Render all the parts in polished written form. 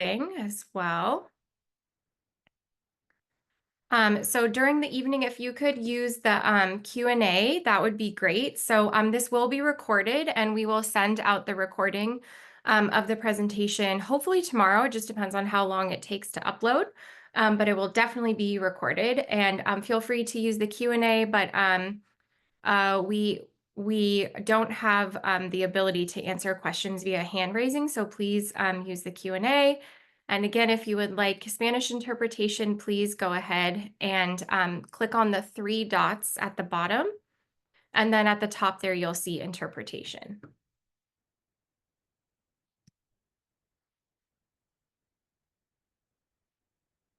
as well. So during the evening, if you could use the Q&A, that would be great. So this will be recorded and we will send out the recording of the presentation, hopefully tomorrow. It just depends on how long it takes to upload, but it will definitely be recorded. And feel free to use the Q&A, but we don't have the ability to answer questions via hand raising, so please use the Q&A. And again, if you would like Spanish interpretation, please go ahead and click on the three dots at the bottom. And then at the top there, you'll see interpretation.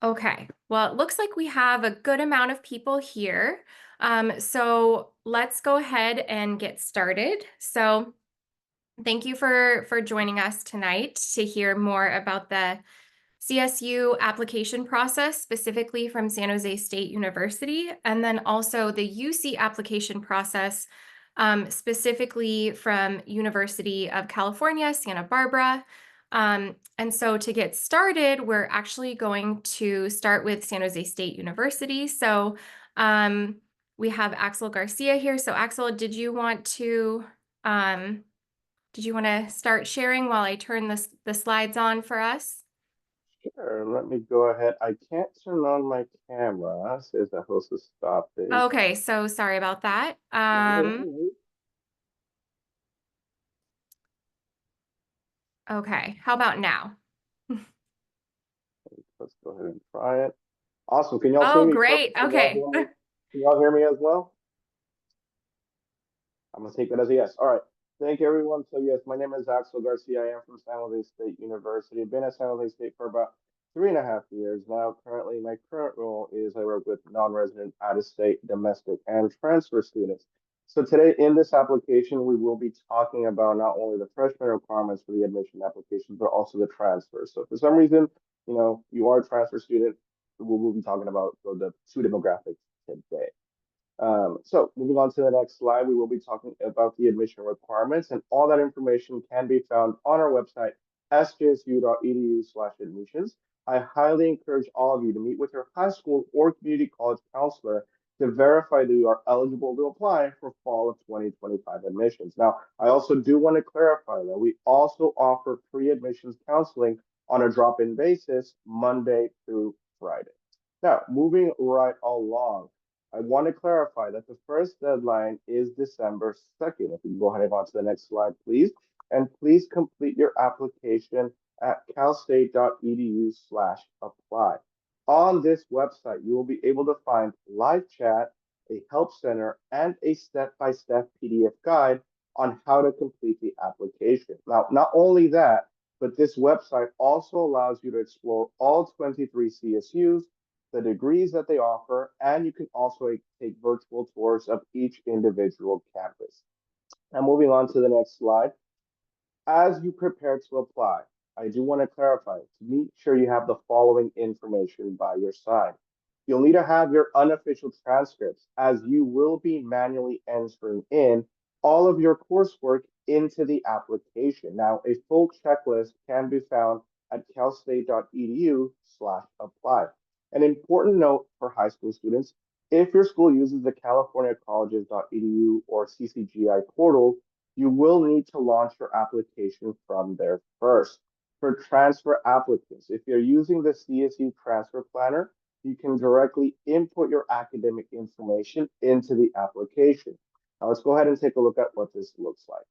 Okay, well, it looks like we have a good amount of people here. So let's go ahead and get started. So thank you for joining us tonight to hear more about the CSU application process, specifically from San Jose State University, and then also the UC application process, specifically from University of California, Santa Barbara. And so to get started, we're actually going to start with San Jose State University. So we have Axel Garcia here. So Axel, did you want to start sharing while I turn the slides on for us? Sure, let me go ahead. I can't turn on my camera. Says the host has stopped it. Okay, so sorry about that. Okay, how about now? Let's go ahead and try it. Awesome. Can y'all see Oh, me great. perfect? Can y'all Okay. hear me? Can y'all hear me as well? I'm gonna take that as a yes. All right. Thank you, everyone. So yes, my name is Axel Garcia. I am from San Jose State University. I've been at San Jose State for about 3.5 years now. Currently, my current role is I work with non-resident, out-of-state, domestic, and transfer students. So today in this application, we will be talking about not only the freshman requirements for the admission application, but also the transfer. So for some reason, you are a transfer student, we will be talking about the two demographics today. So moving on to the next slide, we will be talking about the admission requirements, and all that information can be found on our website, sjsu.edu/admissions. I highly encourage all of you to meet with your high school or community college counselor to verify that you are eligible to apply for fall of 2025 admissions. Now, I also do want to clarify that we also offer pre-admissions counseling on a drop-in basis Monday through Friday. Now, moving right along, I want to clarify that the first deadline is December 2nd. If you can go ahead and go on to the next slide, please. And please complete your application at calstate.edu/apply. On this website, you will be able to find live chat, a help center, and a step-by-step PDF guide on how to complete the application. Now, not only that, but this website also allows you to explore all 23 CSUs, the degrees that they offer, and you can also take virtual tours of each individual campus. Now, moving on to the next slide. As you prepare to apply, I do want to clarify to make sure you have the following information by your side. You'll need to have your unofficial transcripts, as you will be manually entering in all of your coursework into the application. Now, a full checklist can be found at calstate.edu/apply. An important note for high school students: if your school uses the californiacolleges.edu or CCGI portal, you will need to launch your application from there first. For transfer applicants, if you're using the CSU Transfer Planner, you can directly input your academic information into the application. Now let's go ahead and take a look at what this looks like.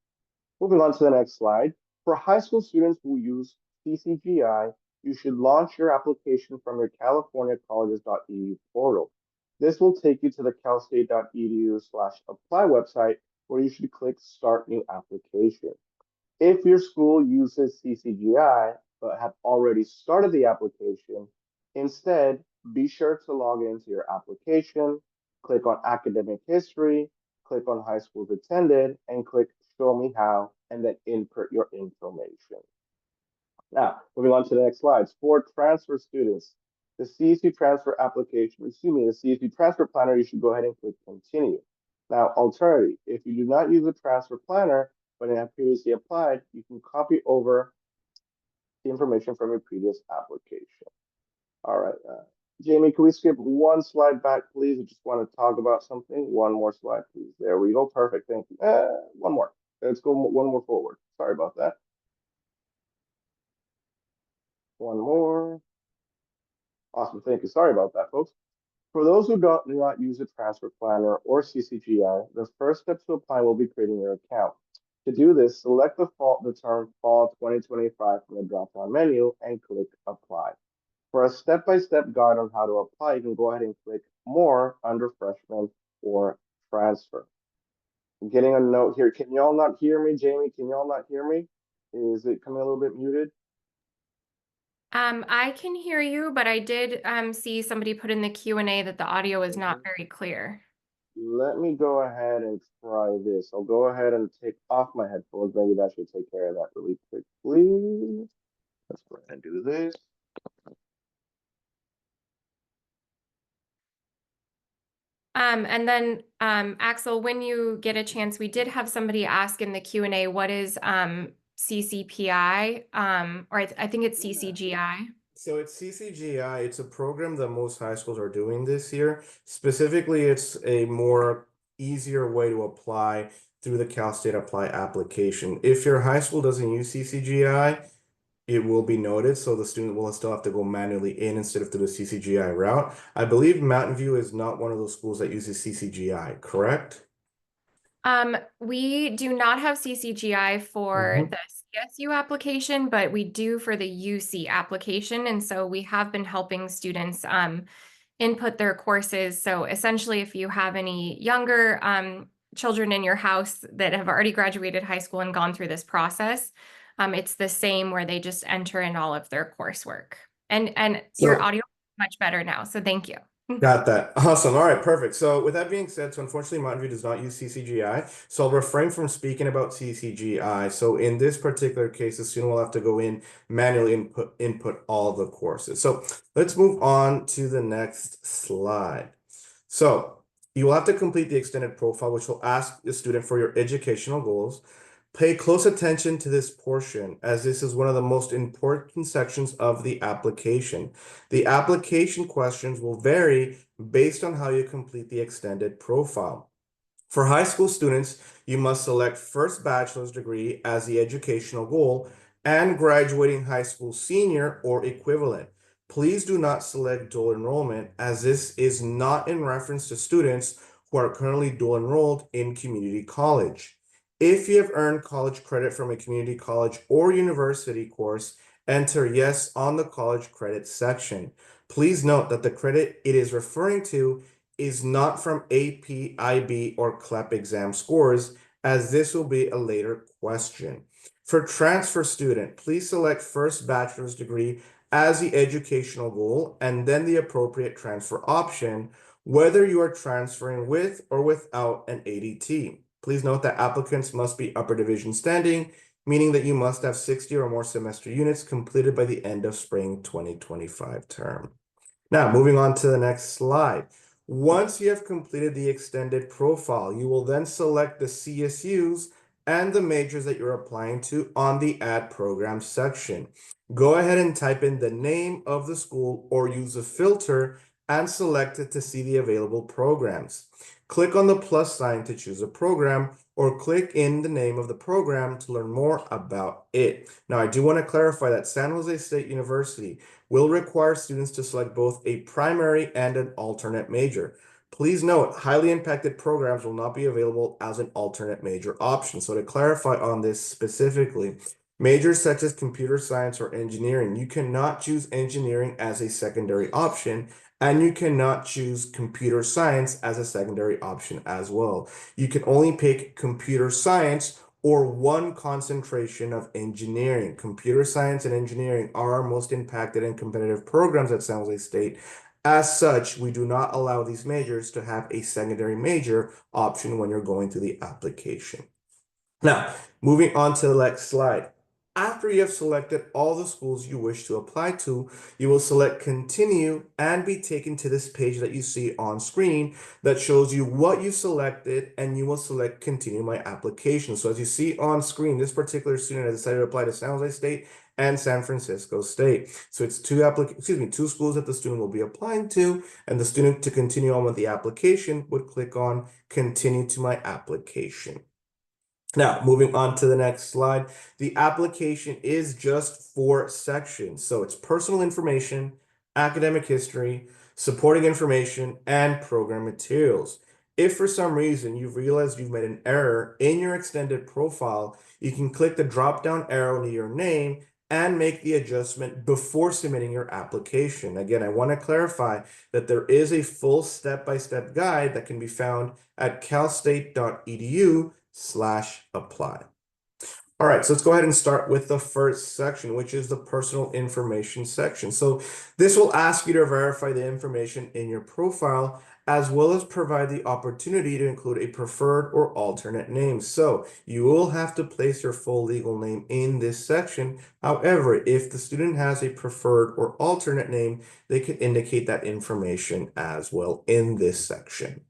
Moving on to the next slide. For high school students who use CCGI, you should launch your application from your californiacolleges.edu portal. This will take you to the calstate.edu/apply website, where you should click Start New Application. If your school uses CCGI but have already started the application, instead, be sure to log into your application, click on Academic History, click on High Schools Attended, and click Show Me How, and then input your information. Now, moving on to the next slides. For transfer students, the CSU transfer application, the CSU transfer planner, you should go ahead and click Continue. Now, alternatively, if you do not use the transfer planner, but have previously applied, you can copy over the information from your previous application. All right. Jamie, can we skip one slide back, please? I just want to talk about something. One more slide, please. There we go. Perfect. Thank you. One more. Let's go one more forward. Sorry about that. One more. Awesome. Thank you. Sorry about that, folks. For those who do not use a transfer planner or CCGI, the first step to apply will be creating your account. To do this, select the term Fall 2025 from the drop-down menu and click Apply. For a step-by-step guide on how to apply, you can go ahead and click More under Freshman or Transfer. I'm getting a note here. Can y'all not hear me, Jamie? Can y'all not hear me? Is it coming a little bit muted? I can hear you, but I did see somebody put in the Q&A that the audio is not Mhm. very clear. Let me go ahead and try this. I'll go ahead and take off my headphones. Maybe that should take care of that really quickly. Let's go ahead and do this. And then Axel, when you get a chance, we did have somebody ask in the Q&A, what is CCPI? Or I think it's Yeah. CCGI. So it's CCGI. It's a program that most high schools are doing this year. Specifically, it's a more easier way to apply through the Cal State Apply application. If your high school doesn't use CCGI, it will be noted, so the student will still have to go manually in instead of through the CCGI route. I believe Mountain View is not one of those schools that uses CCGI, correct? We do not have CCGI for Mhm. the CSU application, but we do for the UC application. And so we have been helping students input their courses. So essentially, if you have any younger children in your house that have already graduated high school and gone through this process, it's the same where they just enter in all of their coursework. And your So audio is much better now, so thank you. got that. Awesome. All right, perfect. So with that being said, so unfortunately Mountain View does not use CCGI. So I'll refrain from speaking about CCGI. So in this particular case, the student will have to go in manually input all the courses. So let's move on to the next slide. So you will have to complete the extended profile, which will ask the student for your educational goals. Pay close attention to this portion, as this is one of the most important sections of the application. The application questions will vary based on how you complete the extended profile. For high school students, you must select first bachelor's degree as the educational goal and graduating high school senior or equivalent. Please do not select dual enrollment, as this is not in reference to students who are currently dual enrolled in community college. If you have earned college credit from a community college or university course, enter yes on the college credit section. Please note that the credit it is referring to is not from AP, IB, or CLEP exam scores, as this will be a later question. For transfer student, please select first bachelor's degree as the educational goal and then the appropriate transfer option, whether you are transferring with or without an ADT. Please note that applicants must be upper division standing, meaning that you must have 60 or more semester units completed by the end of spring 2025 term. Now, moving on to the next slide. Once you have completed the extended profile, you will then select the CSUs and the majors that you're applying to on the Add Program section. Go ahead and type in the name of the school or use a filter and select it to see the available programs. Click on the plus sign to choose a program or click in the name of the program to learn more about it. Now, I do want to clarify that San Jose State University will require students to select both a primary and an alternate major. Please note, highly impacted programs will not be available as an alternate major option. So to clarify on this specifically, majors such as computer science or engineering, you cannot choose engineering as a secondary option, and you cannot choose computer science as a secondary option as well. You can only pick computer science or one concentration of engineering. Computer science and engineering are our most impacted and competitive programs at San Jose State. As such, we do not allow these majors to have a secondary major option when you're going through the application. Now, moving on to the next slide. After you have selected all the schools you wish to apply to, you will select continue and be taken to this page that you see on screen that shows you what you selected, and you will select continue my application. So as you see on screen, this particular student has decided to apply to San Jose State and San Francisco State. So it's two schools that the student will be applying to, and the student, to continue on with the application, would click on continue to my application. Now, moving on to the next slide, the application is just 4 sections. So it's personal information, academic history, supporting information, and program materials. If for some reason you've realized you've made an error in your extended profile, you can click the drop-down arrow near your name and make the adjustment before submitting your application. Again, I want to clarify that there is a full step-by-step guide that can be found at calstate.edu/apply. All right, so let's go ahead and start with the first section, which is the personal information section. So this will ask you to verify the information in your profile, as well as provide the opportunity to include a preferred or alternate name. So you will have to place your full legal name in this section. However, if the student has a preferred or alternate name, they can indicate that information as well in this section.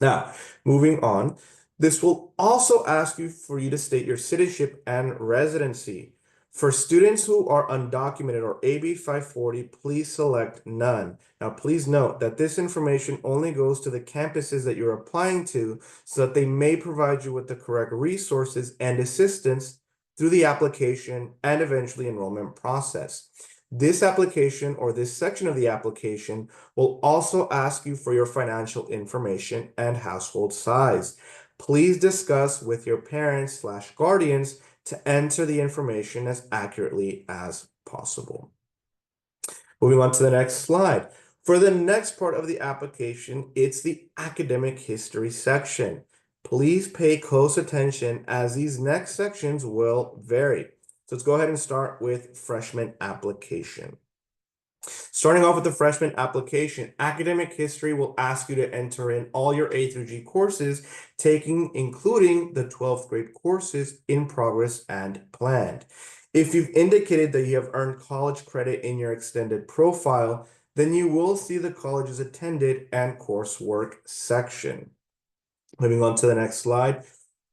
Now, moving on, this will also ask you for you to state your citizenship and residency. For students who are undocumented or AB 540, please select none. Now, please note that this information only goes to the campuses that you're applying to, so that they may provide you with the correct resources and assistance through the application and eventually enrollment process. This application, or this section of the application, will also ask you for your financial information and household size. Please discuss with your parents/guardians to enter the information as accurately as possible. Moving on to the next slide. For the next part of the application, it's the academic history section. Please pay close attention, as these next sections will vary. So let's go ahead and start with freshman application. Starting off with the freshman application, academic history will ask you to enter in all your A through G courses, including the 12th grade courses in progress and planned. If you've indicated that you have earned college credit in your extended profile, then you will see the colleges attended and coursework section. Moving on to the next slide.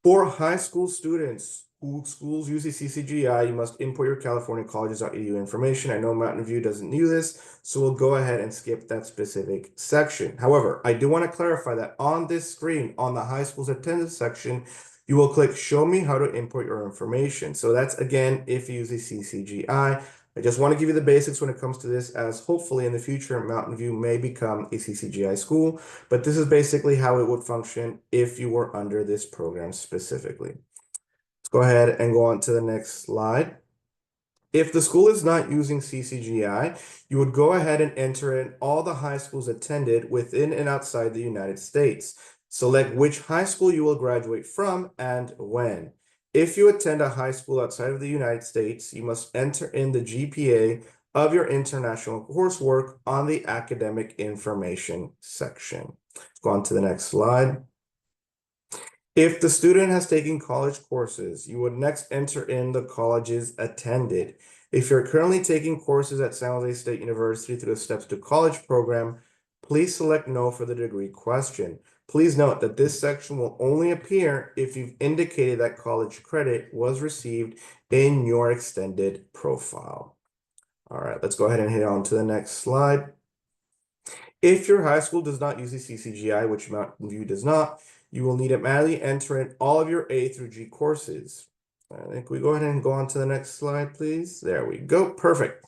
For high school students whose schools use the CCGI, you must import your californiacolleges.edu information. I know Mountain View doesn't do this, so we'll go ahead and skip that specific section. However, I do want to clarify that on this screen, on the high school's attendance section, you will click show me how to import your information. So that's, again, if you use the CCGI. I just want to give you the basics when it comes to this, as hopefully in the future, Mountain View may become a CCGI school, but this is basically how it would function if you were under this program specifically. Let's go ahead and go on to the next slide. If the school is not using CCGI, you would go ahead and enter in all the high schools attended within and outside the United States. Select which high school you will graduate from and when. If you attend a high school outside of the United States, you must enter in the GPA of your international coursework on the academic information section. Let's go on to the next slide. If the student has taken college courses, you would next enter in the colleges attended. If you're currently taking courses at San Jose State University through the Steps to College program, please select no for the degree question. Please note that this section will only appear if you've indicated that college credit was received in your extended profile. All right, let's go ahead and hit on to the next slide. If your high school does not use the CCGI, which Mountain View does not, you will need to manually enter in all of your A through G courses. I think we go ahead and go on to the next slide, please. There we go. Perfect.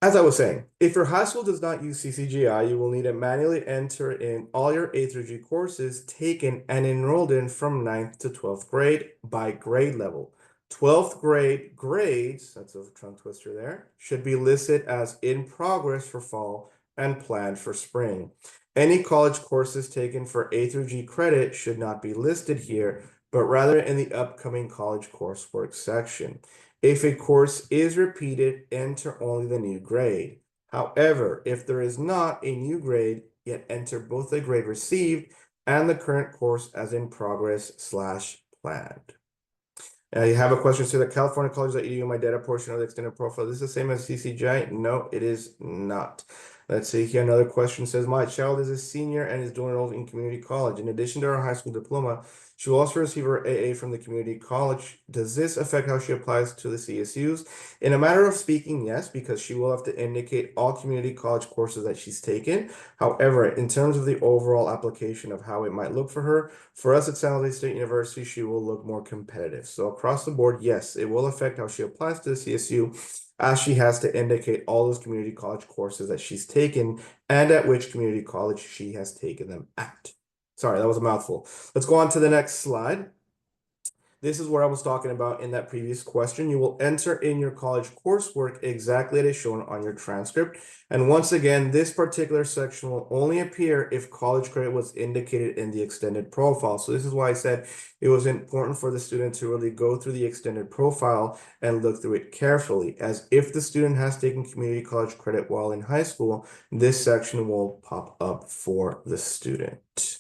As I was saying, if your high school does not use CCGI, you will need to manually enter in all your A through G courses taken and enrolled in from 9th to 12th grade by grade level. 12th grade grades, that's a tongue twister there, should be listed as in progress for fall and planned for spring. Any college courses taken for A through G credit should not be listed here, but rather in the upcoming college coursework section. If a course is repeated, enter only the new grade. However, if there is not a new grade, yet enter both the grade received and the current course as in progress/planned. Now you have a question, so the California College.edu, my data portion of the extended profile. This is the same as CCGI? No, it is not. Let's see here. Another question says, my child is a senior and is dual enrolled in community college. In addition to our high school diploma, She will also receive her AA from the community college. Does this affect how she applies to the CSUs? In a matter of speaking, yes, because she will have to indicate all community college courses that she's taken. However, in terms of the overall application of how it might look for her, for us at San Jose State University, she will look more competitive. So across the board, yes, it will affect how she applies to the CSU, as she has to indicate all those community college courses that she's taken and at which community college she has taken them at. Sorry, that was a mouthful. Let's go on to the next slide. This is what I was talking about in that previous question. You will enter in your college coursework exactly as shown on your transcript. And once again, this particular section will only appear if college credit was indicated in the extended profile. So this is why I said it was important for the student to really go through the extended profile and look through it carefully, as if the student has taken community college credit while in high school, this section will pop up for the student.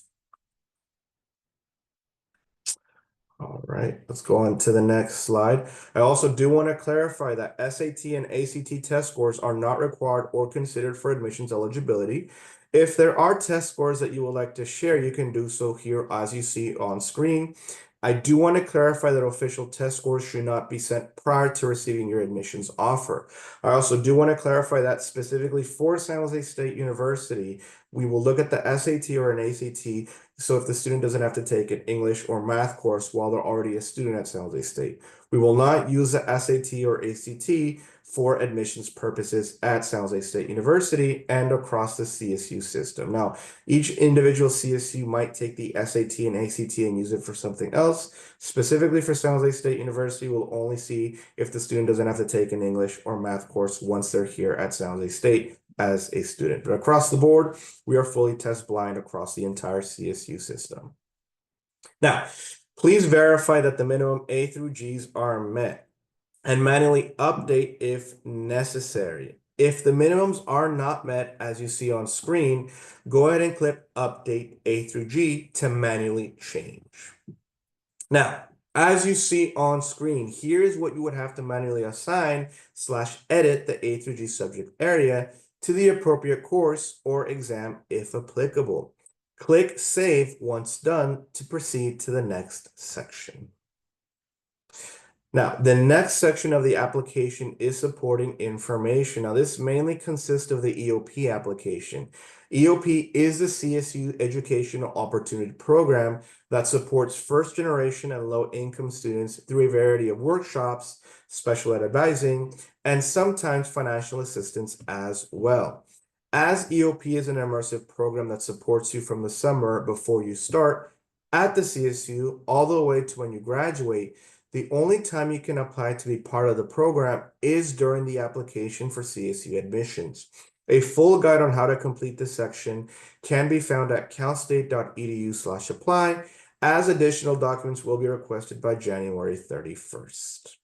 All right, let's go on to the next slide. I also do want to clarify that SAT and ACT test scores are not required or considered for admissions eligibility. If there are test scores that you would like to share, you can do so here as you see on screen. I do want to clarify that official test scores should not be sent prior to receiving your admissions offer. I also do want to clarify that specifically for San Jose State University, we will look at the SAT or an ACT. So if the student doesn't have to take an English or math course while they're already a student at San Jose State, we will not use the SAT or ACT for admissions purposes at San Jose State University and across the CSU system. Now, each individual CSU might take the SAT and ACT and use it for something else. Specifically for San Jose State University, we'll only see if the student doesn't have to take an English or math course once they're here at San Jose State as a student. But across the board, we are fully test blind across the entire CSU system. Now, please verify that the minimum A through Gs are met and manually update if necessary. If the minimums are not met, as you see on screen, go ahead and click Update A through G to manually change. Now, as you see on screen, here's what you would have to manually assign / edit the A through G subject area to the appropriate course or exam if applicable. Click Save once done to proceed to the next section. Now, the next section of the application is supporting information. Now, this mainly consists of the EOP application. EOP is the CSU Educational Opportunity Program that supports first-generation and low-income students through a variety of workshops, special ed advising, and sometimes financial assistance as well. As EOP is an immersive program that supports you from the summer before you start at the CSU all the way to when you graduate, the only time you can apply to be part of the program is during the application for CSU admissions. A full guide on how to complete this section can be found at calstate.edu/apply, as additional documents will be requested by January 31st.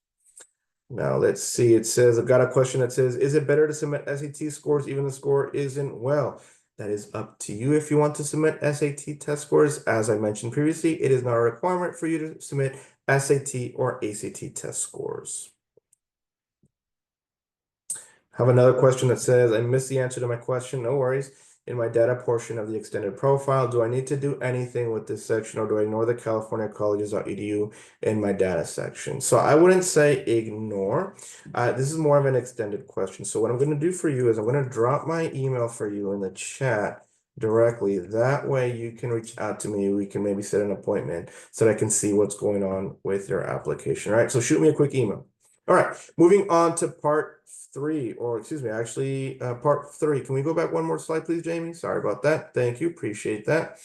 Now let's see, it says, I've got a question that says, is it better to submit SAT scores even the score isn't well? That is up to you if you want to submit SAT test scores. As I mentioned previously, it is not a requirement for you to submit SAT or ACT test scores. Have another question that says, I missed the answer to my question. No worries. In my data portion of the extended profile, do I need to do anything with this section, or do I ignore the californiacolleges.edu in my data section? So I wouldn't say ignore. This is more of an extended question. So what I'm going to do for you is I'm going to drop my email for you in the chat directly. That way you can reach out to me. We can maybe set an appointment so that I can see what's going on with your application. All right, so shoot me a quick email. All right, moving on to part 3, or excuse me, actually part 3. Can we go back one more slide, please, Jamie? Sorry about that. Thank you, appreciate that.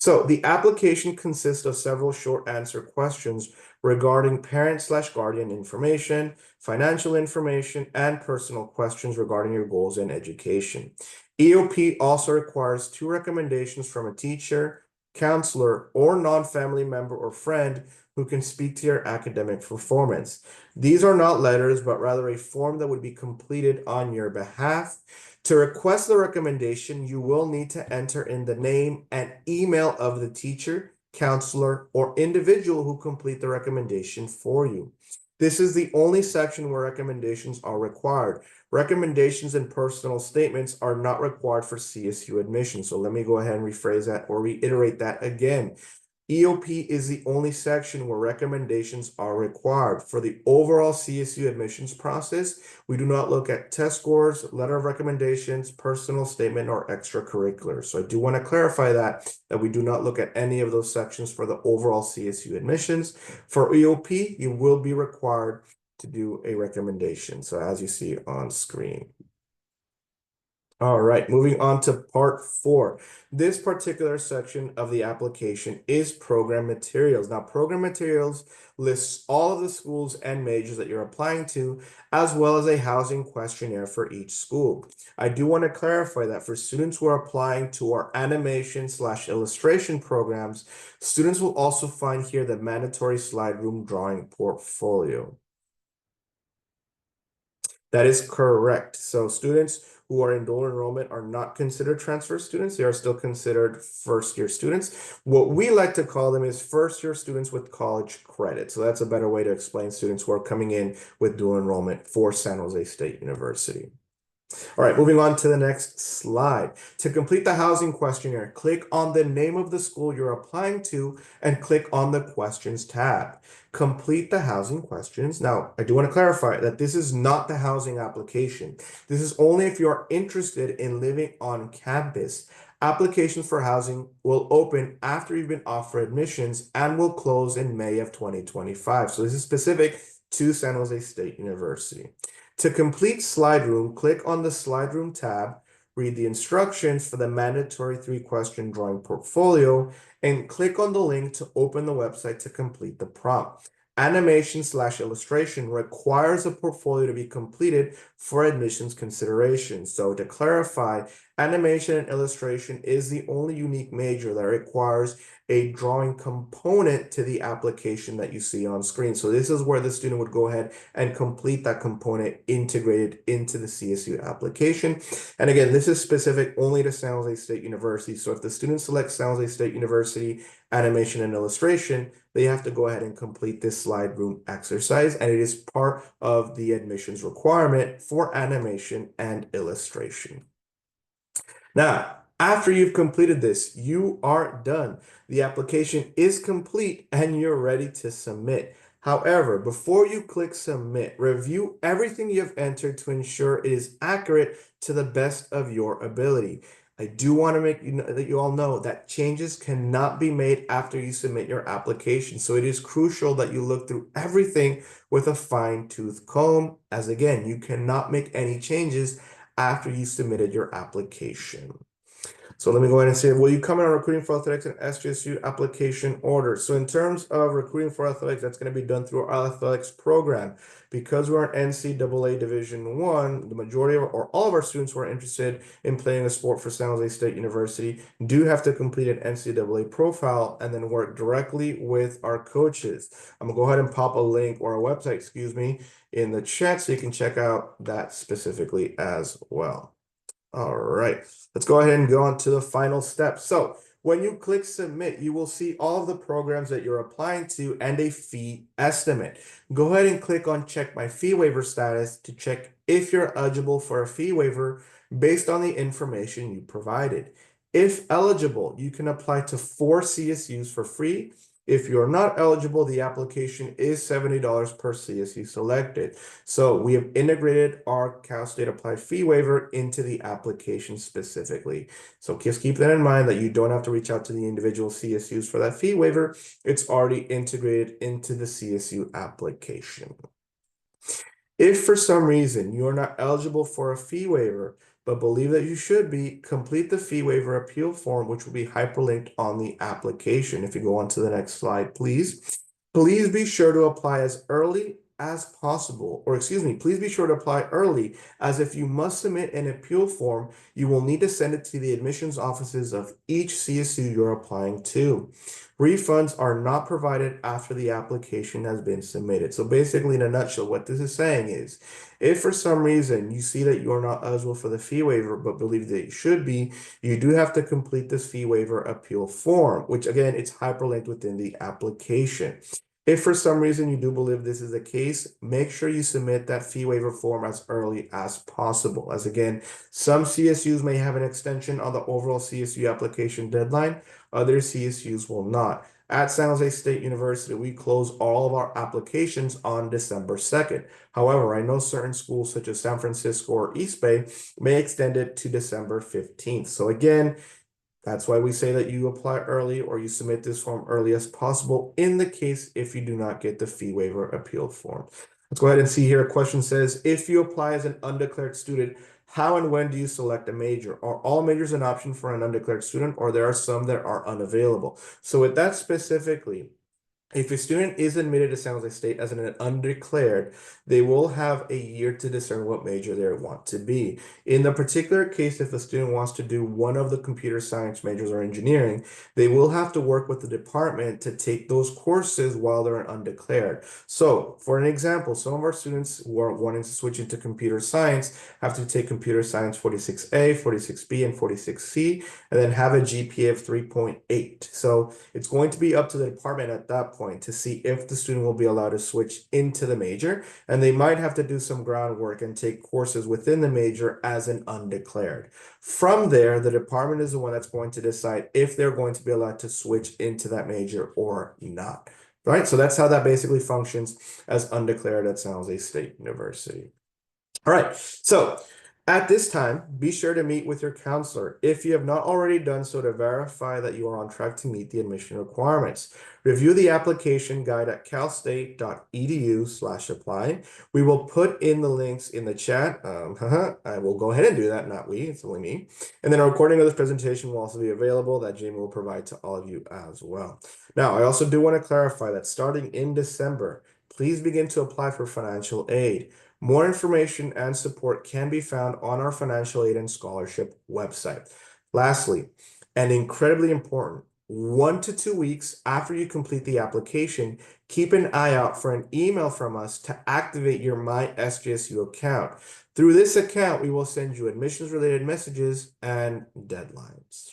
So the application consists of several short answer questions regarding parent/guardian information, financial information, and personal questions regarding your goals in education. EOP also requires 2 recommendations from a teacher, counselor, or non-family member or friend who can speak to your academic performance. These are not letters, but rather a form that would be completed on your behalf. To request the recommendation, you will need to enter in the name and email of the teacher, counselor, or individual who complete the recommendation for you. This is the only section where recommendations are required. Recommendations and personal statements are not required for CSU admission. So let me go ahead and rephrase that or reiterate that again. EOP is the only section where recommendations are required. For the overall CSU admissions process, we do not look at test scores, letter of recommendations, personal statement, or extracurriculars. So I do want to clarify that we do not look at any of those sections for the overall CSU admissions. For EOP, you will be required to do a recommendation. So as you see on screen. All right, moving on to part 4. This particular section of the application is program materials. Now, program materials lists all of the schools and majors that you're applying to, as well as a housing questionnaire for each school. I do want to clarify that for students who are applying to our animation/illustration programs, students will also find here the mandatory slide room drawing portfolio. That is correct. So students who are in dual enrollment are not considered transfer students. They are still considered first-year students. What we like to call them is first-year students with college credit. So that's a better way to explain students who are coming in with dual enrollment for San Jose State University. All right, moving on to the next slide. To complete the housing questionnaire, click on the name of the school you're applying to and click on the questions tab. Complete the housing questions. Now, I do want to clarify that this is not the housing application. This is only if you're interested in living on campus. Applications for housing will open after you've been offered admissions and will close in May of 2025. So this is specific to San Jose State University. To complete slide room, click on the slide room tab, read the instructions for the mandatory 3-question drawing portfolio, and click on the link to open the website to complete the prompt. Animation/illustration requires a portfolio to be completed for admissions consideration. So to clarify, animation and illustration is the only unique major that requires a drawing component to the application that you see on screen. So this is where the student would go ahead and complete that component integrated into the CSU application. And again, this is specific only to San Jose State University. So if the student selects San Jose State University animation and illustration, they have to go ahead and complete this slide room exercise, and it is part of the admissions requirement for animation and illustration. Now, after you've completed this, you are done. The application is complete and you're ready to submit. However, before you click submit, review everything you have entered to ensure it is accurate to the best of your ability. I do want to make you know that you all know that changes cannot be made after you submit your application. So it is crucial that you look through everything with a fine-tooth comb, as again, you cannot make any changes after you submitted your application. So let me go ahead and say, will you come in on recruiting for athletics and SJSU application order? So in terms of recruiting for athletics, that's going to be done through our athletics program. Because we're an NCAA Division I, the majority of or all of our students who are interested in playing a sport for San Jose State University do have to complete an NCAA profile and then work directly with our coaches. I'm gonna go ahead and pop a link or a website, excuse me, in the chat so you can check out that specifically as well. All right, let's go ahead and go on to the final step. So when you click submit, you will see all of the programs that you're applying to and a fee estimate. Go ahead and click on check my fee waiver status to check if you're eligible for a fee waiver based on the information you provided. If eligible, you can apply to 4 CSUs for free. If you're not eligible, the application is $70 per CSU selected. So we have integrated our Cal State Applied Fee Waiver into the application specifically. So just keep that in mind that you don't have to reach out to the individual CSUs for that fee waiver. It's already integrated into the CSU application. If for some reason you are not eligible for a fee waiver, but believe that you should be, complete the fee waiver appeal form, which will be hyperlinked on the application. If you go on to the next slide, please. Please be sure to apply as early as possible, or excuse me, please be sure to apply early, as if you must submit an appeal form, you will need to send it to the admissions offices of each CSU you're applying to. Refunds are not provided after the application has been submitted. So basically, in a nutshell, what this is saying is, if for some reason you see that you're not eligible for the fee waiver, but believe that you should be, you do have to complete this fee waiver appeal form, which again, it's hyperlinked within the application. If for some reason you do believe this is the case, make sure you submit that fee waiver form as early as possible. As again, some CSUs may have an extension on the overall CSU application deadline, other CSUs will not. At San Jose State University, we close all of our applications on December 2nd. However, I know certain schools such as San Francisco or East Bay may extend it to December 15th. So again, that's why we say that you apply early or you submit this form early as possible in the case if you do not get the fee waiver appeal form. Let's go ahead and see here. A question says, if you apply as an undeclared student, how and when do you select a major? Are all majors an option for an undeclared student, or there are some that are unavailable? So with that specifically, if a student is admitted to San Jose State as an undeclared, they will have a year to discern what major they want to be. In the particular case, if a student wants to do one of the computer science majors or engineering, they will have to work with the department to take those courses while they're an undeclared. So, for an example, some of our students who are wanting to switch into computer science have to take computer science 46A, 46B, and 46C, and then have a GPA of 3.8. So, it's going to be up to the department at that point to see if the student will be allowed to switch into the major, and they might have to do some groundwork and take courses within the major as an undeclared. From there, the department is the one that's going to decide if they're going to be allowed to switch into that major or not. Right? So that's how that basically functions as undeclared at San Jose State University. All right, so at this time, be sure to meet with your counselor if you have not already done so to verify that you are on track to meet the admission requirements. Review the application guide at calstate.edu/apply. We will put in the links in the chat. I will go ahead and do that, not we, it's only me. And then a recording of this presentation will also be available that Jamie will provide to all of you as well. Now, I also do want to clarify that starting in December, please begin to apply for financial aid. More information and support can be found on our financial aid and scholarship website. Lastly, and incredibly important, 1 to 2 weeks after you complete the application, keep an eye out for an email from us to activate your My SJSU account. Through this account, we will send you admissions-related messages and deadlines.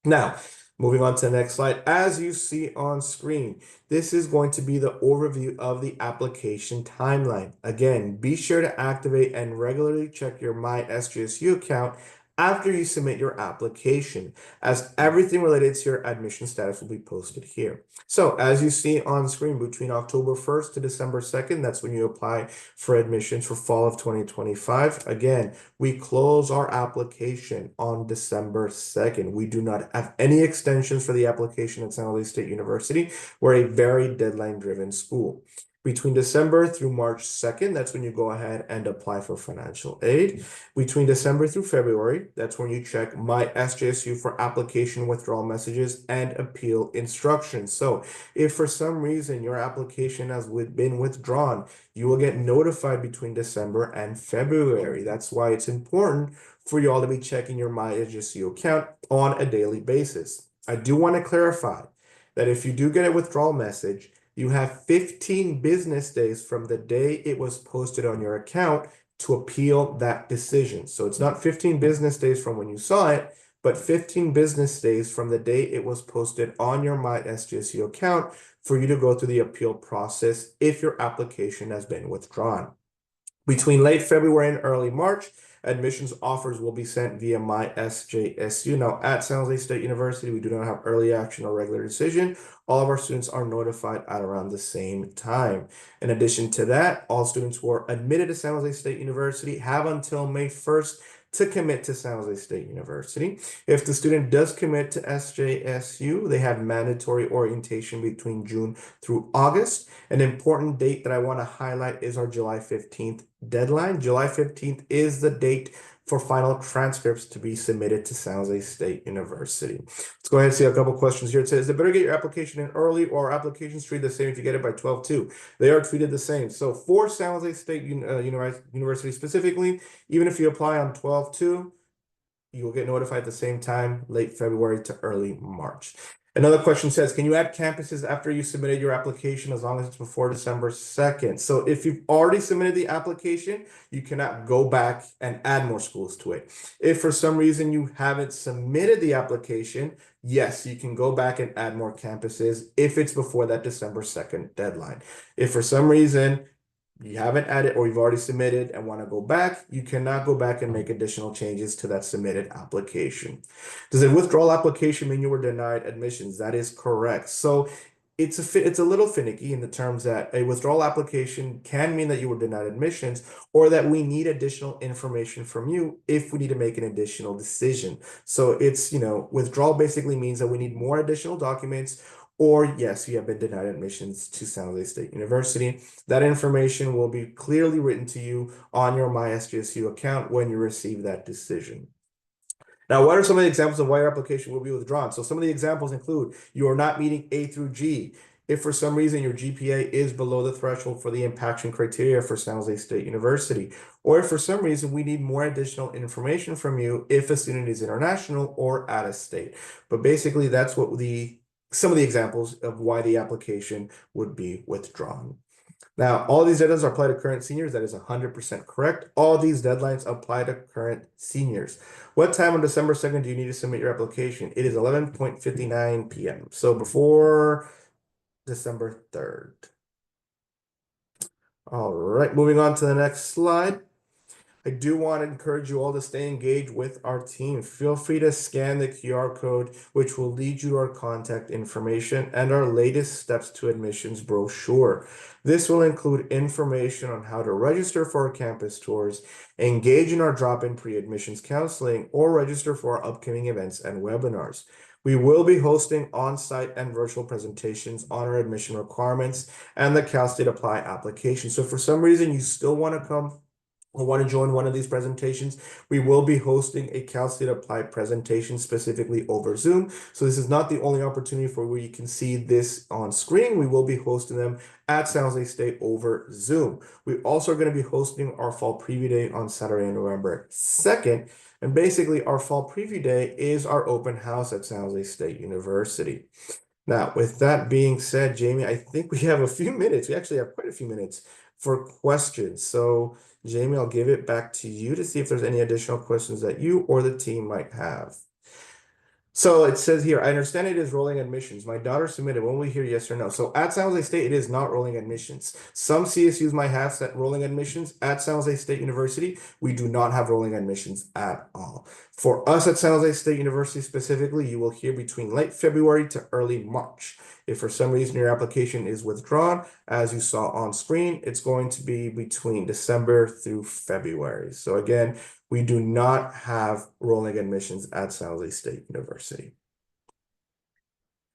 Now, moving on to the next slide, as you see on screen, this is going to be the overview of the application timeline. Again, be sure to activate and regularly check your My SJSU account after you submit your application, as everything related to your admission status will be posted here. So as you see on screen, between October 1st to December 2nd, that's when you apply for admissions for fall of 2025. Again, we close our application on December 2nd. We do not have any extensions for the application at San Jose State University. We're a very deadline-driven school. Between December through March 2nd, that's when you go ahead and apply for financial aid. Between December through February, that's when you check My SJSU for application withdrawal messages and appeal instructions. So if for some reason your application has been withdrawn, you will get notified between December and February. That's why it's important for you all to be checking your My SJSU account on a daily basis. I do want to clarify that if you do get a withdrawal message, you have 15 business days from the day it was posted on your account to appeal that decision. So it's not 15 business days from when you saw it, but 15 business days from the day it was posted on your My SJSU account for you to go through the appeal process if your application has been withdrawn. Between late February and early March, admissions offers will be sent via My SJSU. Now, at San Jose State University, we do not have early action or regular decision. All of our students are notified at around the same time. In addition to that, all students who are admitted to San Jose State University have until May 1st to commit to San Jose State University. If the student does commit to SJSU, they have mandatory orientation between June through August. An important date that I want to highlight is our July 15th deadline. July 15th is the date for final transcripts to be submitted to San Jose State University. Let's go ahead and see a couple questions here. It says, is it better get your application in early or applications treated the same if you get it by 12/2? They are treated the same. So for San Jose State University specifically, even if you apply on 12/2, you will get notified at the same time, late February to early March. Another question says, can you add campuses after you submitted your application as long as it's before December 2nd? So if you've already submitted the application, you cannot go back and add more schools to it. If for some reason you haven't submitted the application, yes, you can go back and add more campuses if it's before that December 2nd deadline. If for some reason you haven't added or you've already submitted and want to go back, you cannot go back and make additional changes to that submitted application. Does a withdrawal application mean you were denied admissions? That is correct. So it's a little finicky in the terms that a withdrawal application can mean that you were denied admissions or that we need additional information from you if we need to make an additional decision. So it's, withdrawal basically means that we need more additional documents, or yes, you have been denied admissions to San Jose State University. That information will be clearly written to you on your MySGSU account when you receive that decision. Now, what are some of the examples of why your application will be withdrawn? So some of the examples include you are not meeting A through G. If for some reason your GPA is below the threshold for the impaction criteria for San Jose State University, or if for some reason we need more additional information from you if a student is international or out of state. But basically, that's what some of the examples of why the application would be withdrawn. Now, all these deadlines apply to current seniors. That is 100% correct. All these deadlines apply to current seniors. What time on December 2nd do you need to submit your application? It is 11:59 p.m. So before December 3rd. All right, moving on to the next slide. I do want to encourage you all to stay engaged with our team. Feel free to scan the QR code, which will lead you to our contact information and our latest steps to admissions brochure. This will include information on how to register for our campus tours, engage in our drop-in pre-admissions counseling, or register for our upcoming events and webinars. We will be hosting on-site and virtual presentations on our admission requirements and the Cal State Apply application. So if for some reason you still want to come or want to join one of these presentations, we will be hosting a Cal State Apply presentation specifically over Zoom. So this is not the only opportunity for where you can see this on screen. We will be hosting them at San Jose State over Zoom. We also are going to be hosting our fall preview day on Saturday, November 2nd. And basically our fall preview day is our open house at San Jose State University. Now, with that being said, Jamie, I think we have a few minutes. We actually have quite a few minutes for questions. So Jamie, I'll give it back to you to see if there's any additional questions that you or the team might have. So it says here, I understand it is rolling admissions. My daughter submitted. When we hear yes or no? So at San Jose State, it is not rolling admissions. Some CSUs might have set rolling admissions. At San Jose State University, we do not have rolling admissions at all. For us at San Jose State University specifically, you will hear between late February to early March. If for some reason your application is withdrawn, as you saw on screen, it's going to be between December through February. So again, we do not have rolling admissions at San Jose State University.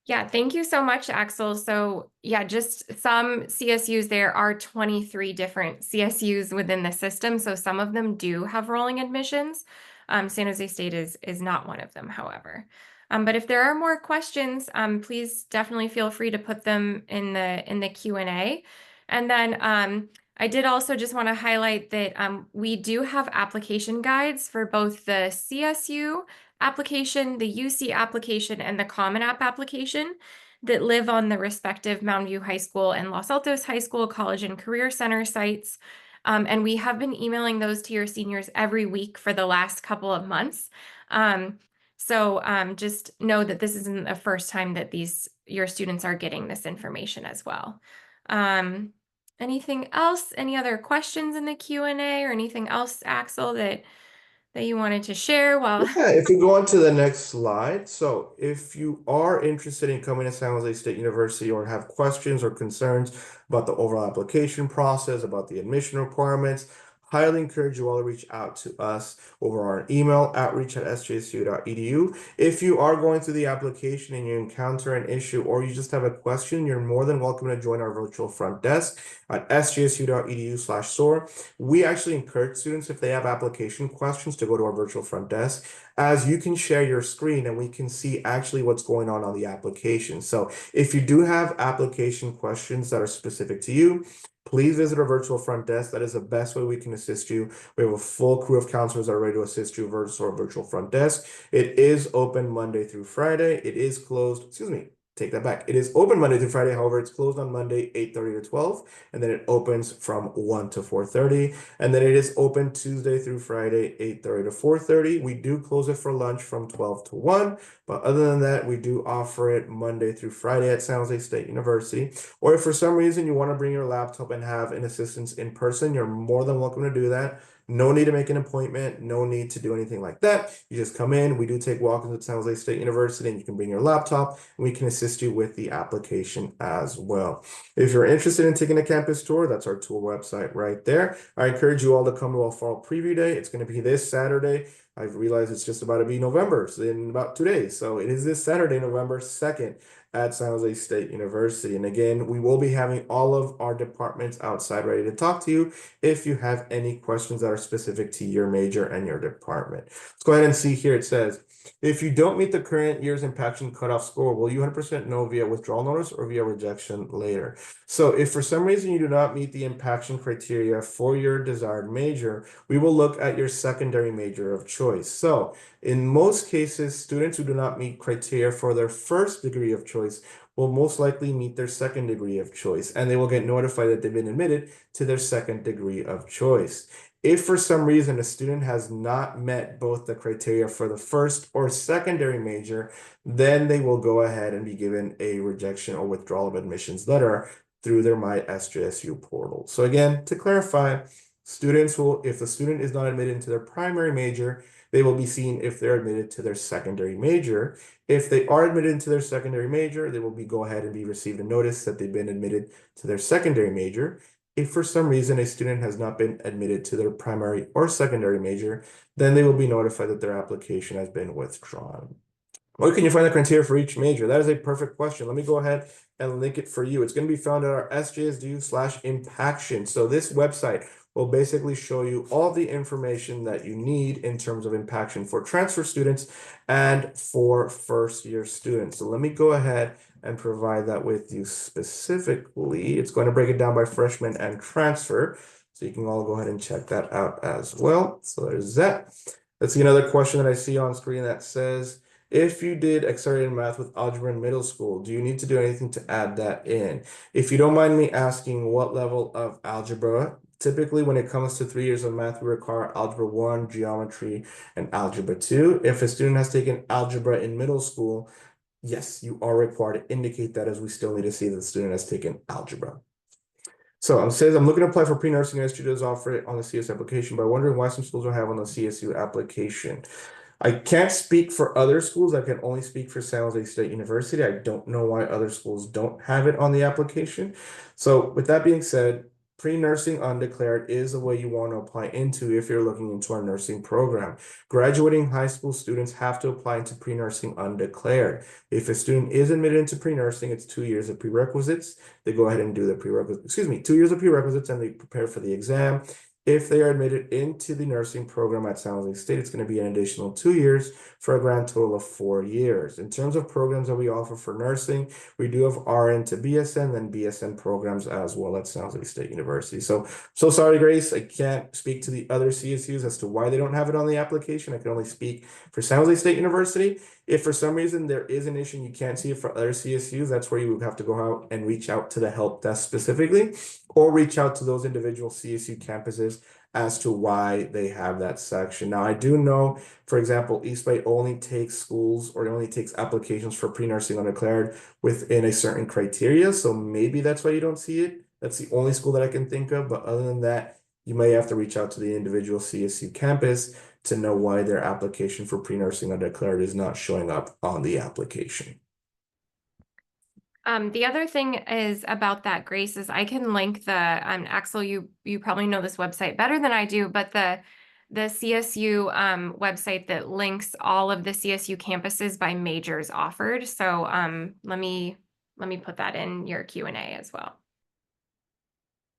Yeah, thank you so much, Axel. So yeah, just some CSUs, there are 23 different CSUs within the system. So some of them do have rolling admissions. San Jose State is not one of them, however. But if there are more questions, please definitely feel free to put them in the Q&A. And then I did also just want to highlight that we do have application guides for both the CSU application, the UC application, and the Common App application that live on the respective Mountain View High School and Los Altos High School College and Career Center sites. And we have been emailing those to your seniors every week for the last couple of months. So just know that this isn't the first time that your students are getting this information as well. Anything else? Any other questions in the Q&A or anything else, Axel, that you wanted to share? Yeah, if we go on to the next slide. So if you are interested in coming to San Jose State University or have questions or concerns about the overall application process, about the admission requirements, highly encourage you all to reach out to us over our email, outreach@sjsu.edu. If you are going through the application and you encounter an issue or you just have a question, you're more than welcome to join our virtual front desk at sjsu.edu/soar. We actually encourage students, if they have application questions, to go to our virtual front desk, as you can share your screen and we can see actually what's going on the application. So if you do have application questions that are specific to you, please visit our virtual front desk. That is the best way we can assist you. We have a full crew of counselors that are ready to assist you versus our virtual front desk. It is open Monday through Friday. It is closed, take that back. It is open Monday through Friday. However, it's closed on Monday, 8:30 to 12, and then it opens from 1 to 4:30. And then it is open Tuesday through Friday, 8:30 to 4:30. We do close it for lunch from 12 to 1. But other than that, we do offer it Monday through Friday at San Jose State University. Or if for some reason you want to bring your laptop and have an assistance in person, you're more than welcome to do that. No need to make an appointment, no need to do anything like that. You just come in, we do take walk-ins at San Jose State University, and you can bring your laptop, and we can assist you with the application as well. If you're interested in taking a campus tour, that's our tour website right there. I encourage you all to come to our fall preview day. It's going to be this Saturday. I've realized it's just about to be November, so in about 2 days. So it is this Saturday, November 2nd at San Jose State University. And again, we will be having all of our departments outside ready to talk to you if you have any questions that are specific to your major and your department. Let's go ahead and see here. It says, if you don't meet the current year's impaction cutoff score, will you 100% know via withdrawal notice or via rejection later? So if for some reason you do not meet the impaction criteria for your desired major, we will look at your secondary major of choice. So in most cases, students who do not meet criteria for their first degree of choice will most likely meet their second degree of choice, and they will get notified that they've been admitted to their second degree of choice. If for some reason a student has not met both the criteria for the first or secondary major, then they will go ahead and be given a rejection or withdrawal of admissions letter through their My SJSU portal. So again, to clarify, students will, if the student is not admitted into their primary major, they will be seen if they're admitted to their secondary major. If they are admitted into their secondary major, they will go ahead and be received a notice that they've been admitted to their secondary major. If for some reason a student has not been admitted to their primary or secondary major, then they will be notified that their application has been withdrawn. Where can you find the criteria for each major? That is a perfect question. Let me go ahead and link it for you. It's going to be found at our SJSU/Impaction. So this website will basically show you all the information that you need in terms of Impaction for transfer students and for first-year students. So let me go ahead and provide that with you specifically. It's going to break it down by freshman and transfer. So you can all go ahead and check that out as well. So there's that. Let's see another question that I see on screen that says, if you did accelerated math with algebra in middle school, do you need to do anything to add that in? If you don't mind me asking, what level of algebra? Typically, when it comes to 3 years of math, we require Algebra 1, Geometry, and Algebra 2. If a student has taken algebra in middle school, yes, you are required to indicate that, as we still need to see that the student has taken algebra. So it says, I'm looking to apply for pre-nursing and SU does offer it on the CS application, but wondering why some schools don't have on the CSU application. I can't speak for other schools. I can only speak for San Jose State University. I don't know why other schools don't have it on the application. So with that being said, pre-nursing undeclared is the way you want to apply into if you're looking into our nursing program. Graduating high school students have to apply into pre-nursing undeclared. If a student is admitted into pre-nursing, it's 2 years of prerequisites. They go ahead and do the prerequisites, 2 years of prerequisites, and they prepare for the exam. If they are admitted into the nursing program at San Jose State, it's going to be an additional 2 years for a grand total of 4 years. In terms of programs that we offer for nursing, we do have RN to BSN, then BSN programs as well at San Jose State University. So sorry, Grace, I can't speak to the other CSUs as to why they don't have it on the application. I can only speak for San Jose State University. If for some reason there is an issue and you can't see it for other CSUs, that's where you would have to go out and reach out to the help desk specifically, or reach out to those individual CSU campuses as to why they have that section. Now, I do know, for example, East Bay only takes schools or only takes applications for pre-nursing undeclared within a certain criteria. So maybe that's why you don't see it. That's the only school that I can think of. But other than that, you may have to reach out to the individual CSU campus to know why their application for pre-nursing undeclared is not showing up on the application. The other thing is about that, Grace, is I can link the Axel, you probably know this website better than I do, but the CSU website that links all of the CSU campuses by majors offered. So let me put that in your Q&A as well.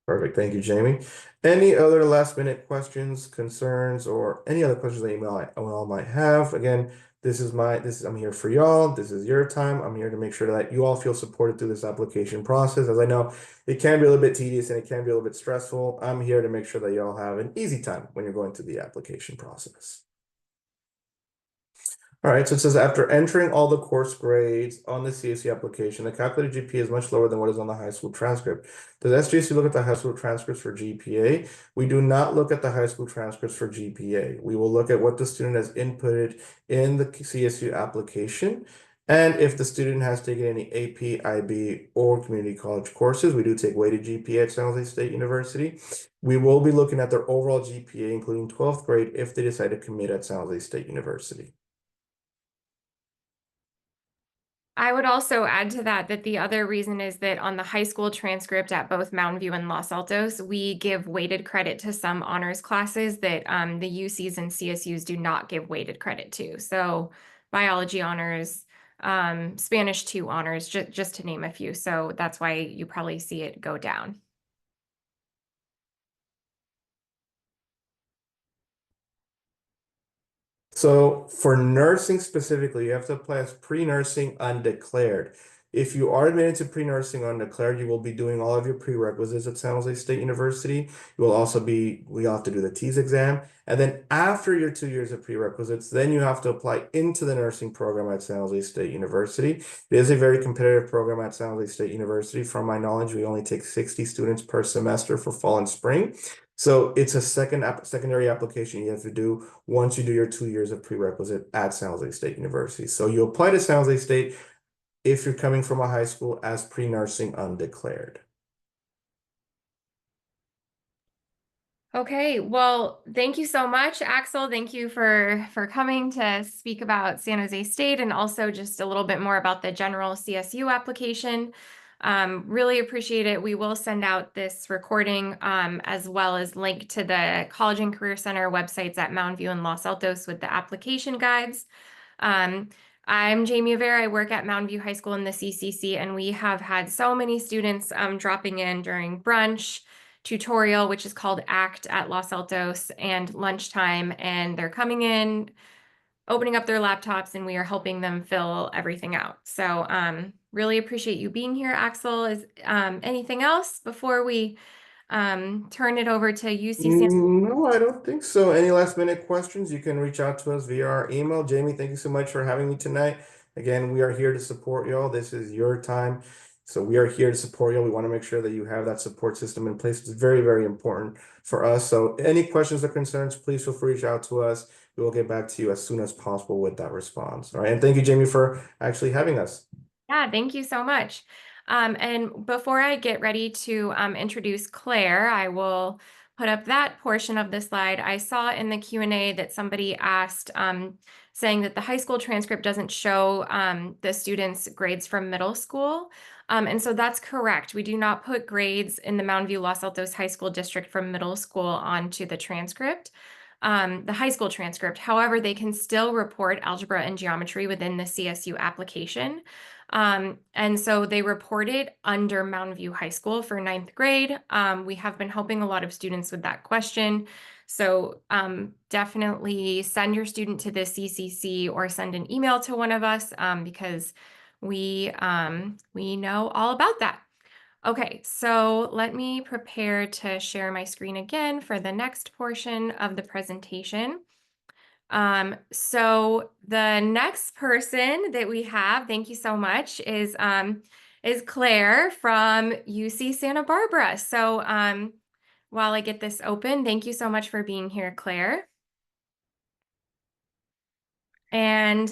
Perfect. Thank you, Jamie. Any other last minute questions, concerns, or any other questions that you all might have? Again, I'm here for y'all. This is your time. I'm here to make sure that you all feel supported through this application process. As I know, it can be a little bit tedious and it can be a little bit stressful. I'm here to make sure that y'all have an easy time when you're going through the application process. All right, so it says after entering all the course grades on the CSU application, the calculated GPA is much lower than what is on the high school transcript. Does SJC look at the high school transcripts for GPA? We do not look at the high school transcripts for GPA. We will look at what the student has inputted in the CSU application. And if the student has taken any AP, IB, or community college courses, we do take weighted GPA at San Jose State University. We will be looking at their overall GPA, including 12th grade, if they decide to commit at San Jose State University. I would also add to that that the other reason is that on the high school transcript at both Mountain View and Los Altos, we give weighted credit to some honors classes that the UCs and CSUs do not give weighted credit to. So biology honors, Spanish 2 honors, just to name a few. So that's why you probably see it go down. So for nursing specifically, you have to apply as pre-nursing undeclared. If you are admitted to pre-nursing undeclared, you will be doing all of your prerequisites at San Jose State University. You will also we have to do the TEAS exam. And then after your 2 years of prerequisites, then you have to apply into the nursing program at San Jose State University. It is a very competitive program at San Jose State University. From my knowledge, we only take 60 students per semester for fall and spring. So it's a secondary application you have to do once you do your 2 years of prerequisite at San Jose State University. So you apply to San Jose State if you're coming from a high school as pre-nursing undeclared. Okay, well, thank you so much, Axel. Thank you for coming to speak about San Jose State and also just a little bit more about the general CSU application. Really appreciate it. We will send out this recording as well as link to the College and Career Center websites at Mountain View and Los Altos with the application guides. I'm Jamie Avera. I work at Mountain View High School in the CCC, and we have had so many students dropping in during brunch, tutorial, which is called ACT at Los Altos, and lunchtime, and they're coming in, opening up their laptops, and we are helping them fill everything out. So really appreciate you being here, Axel. Is anything else before we turn it over to UC San? No, I don't think so. Any last minute questions, you can reach out to us via our email. Jamie, thank you so much for having me tonight. Again, we are here to support y'all. This is your time. So we are here to support you. We want to make sure that you have that support system in place. It's very, very important for us. So any questions or concerns, please feel free to reach out to us. We will get back to you as soon as possible with that response. All right. And thank you, Jamie, for actually having us. Yeah, thank you so much. And before I get ready to introduce Claire, I will put up that portion of the slide. I saw in the Q&A that somebody asked, saying that the high school transcript doesn't show the students' grades from middle school. And so that's correct. We do not put grades in the Mountain View Los Altos High School District from middle school onto the transcript. The high school transcript. However, they can still report algebra and geometry within the CSU application. And so they reported under Mountain View High School for 9th grade. We have been helping a lot of students with that question. So definitely send your student to the CCC or send an email to one of us because we know all about that. Okay, so let me prepare to share my screen again for the next portion of the presentation. So the next person that we have, thank you so much, is Claire from UC Santa Barbara. So while I get this open, thank you so much for being here, Claire. And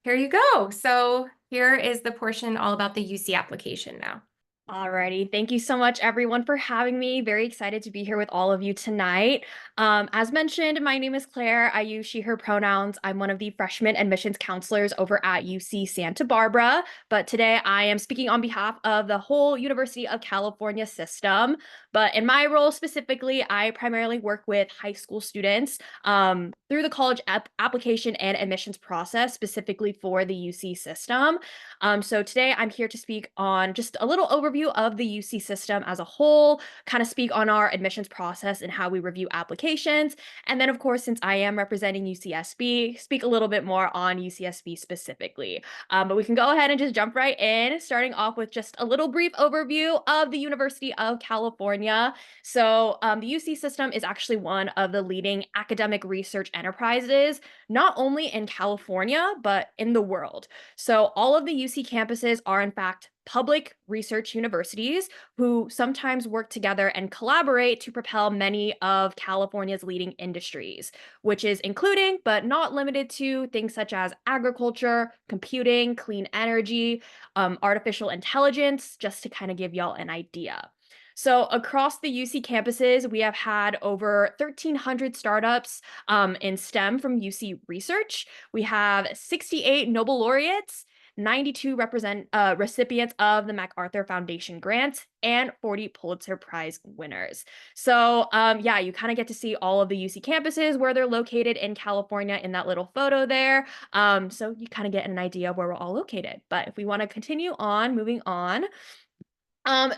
here you go. So here is the portion all about the UC application now. Alrighty, thank you so much everyone for having me. Very excited to be here with all of you tonight. As mentioned, my name is Claire. I use she, her pronouns. I'm one of the freshman admissions counselors over at UC Santa Barbara, but today I am speaking on behalf of the whole University of California system. But in my role specifically, I primarily work with high school students through the college application and admissions process, specifically for the UC system. So today I'm here to speak on just a little overview overview of the UC system as a whole, kind of speak on our admissions process and how we review applications. And then, of course, since I am representing UCSB, speak a little bit more on UCSB specifically. But we can go ahead and just jump right in, starting off with just a little brief overview of the University of California. So the UC system is actually one of the leading academic research enterprises, not only in California, but in the world. So all of the UC campuses are in fact public research universities who sometimes work together and collaborate to propel many of California's leading industries, which is including but not limited to things such as agriculture, computing, clean energy, artificial intelligence, just to kind of give y'all an idea. So across the UC campuses, we have had over 1,300 startups in STEM from UC Research. We have 68 Nobel laureates, 92 recipients of the MacArthur Foundation grant, and 40 Pulitzer Prize winners. So yeah, you kind of get to see all of the UC campuses where they're located in California in that little photo there. So you kind of get an idea of where we're all located. But if we want to continue on, moving on,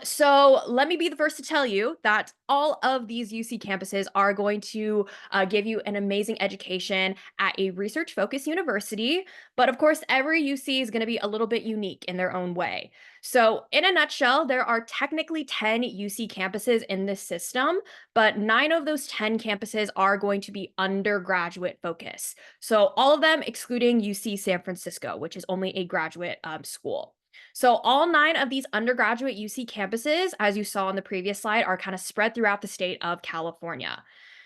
so let me be the first to tell you that all of these UC campuses are going to give you an amazing education at a research-focused university. But of course, every UC is going to be a little bit unique in their own way. So in a nutshell, there are technically 10 UC campuses in this system, but 9 of those 10 campuses are going to be undergraduate focus. So all of them excluding UC San Francisco, which is only a graduate school. So all 9 of these undergraduate UC campuses, as you saw on the previous slide, are kind of spread throughout the state of California.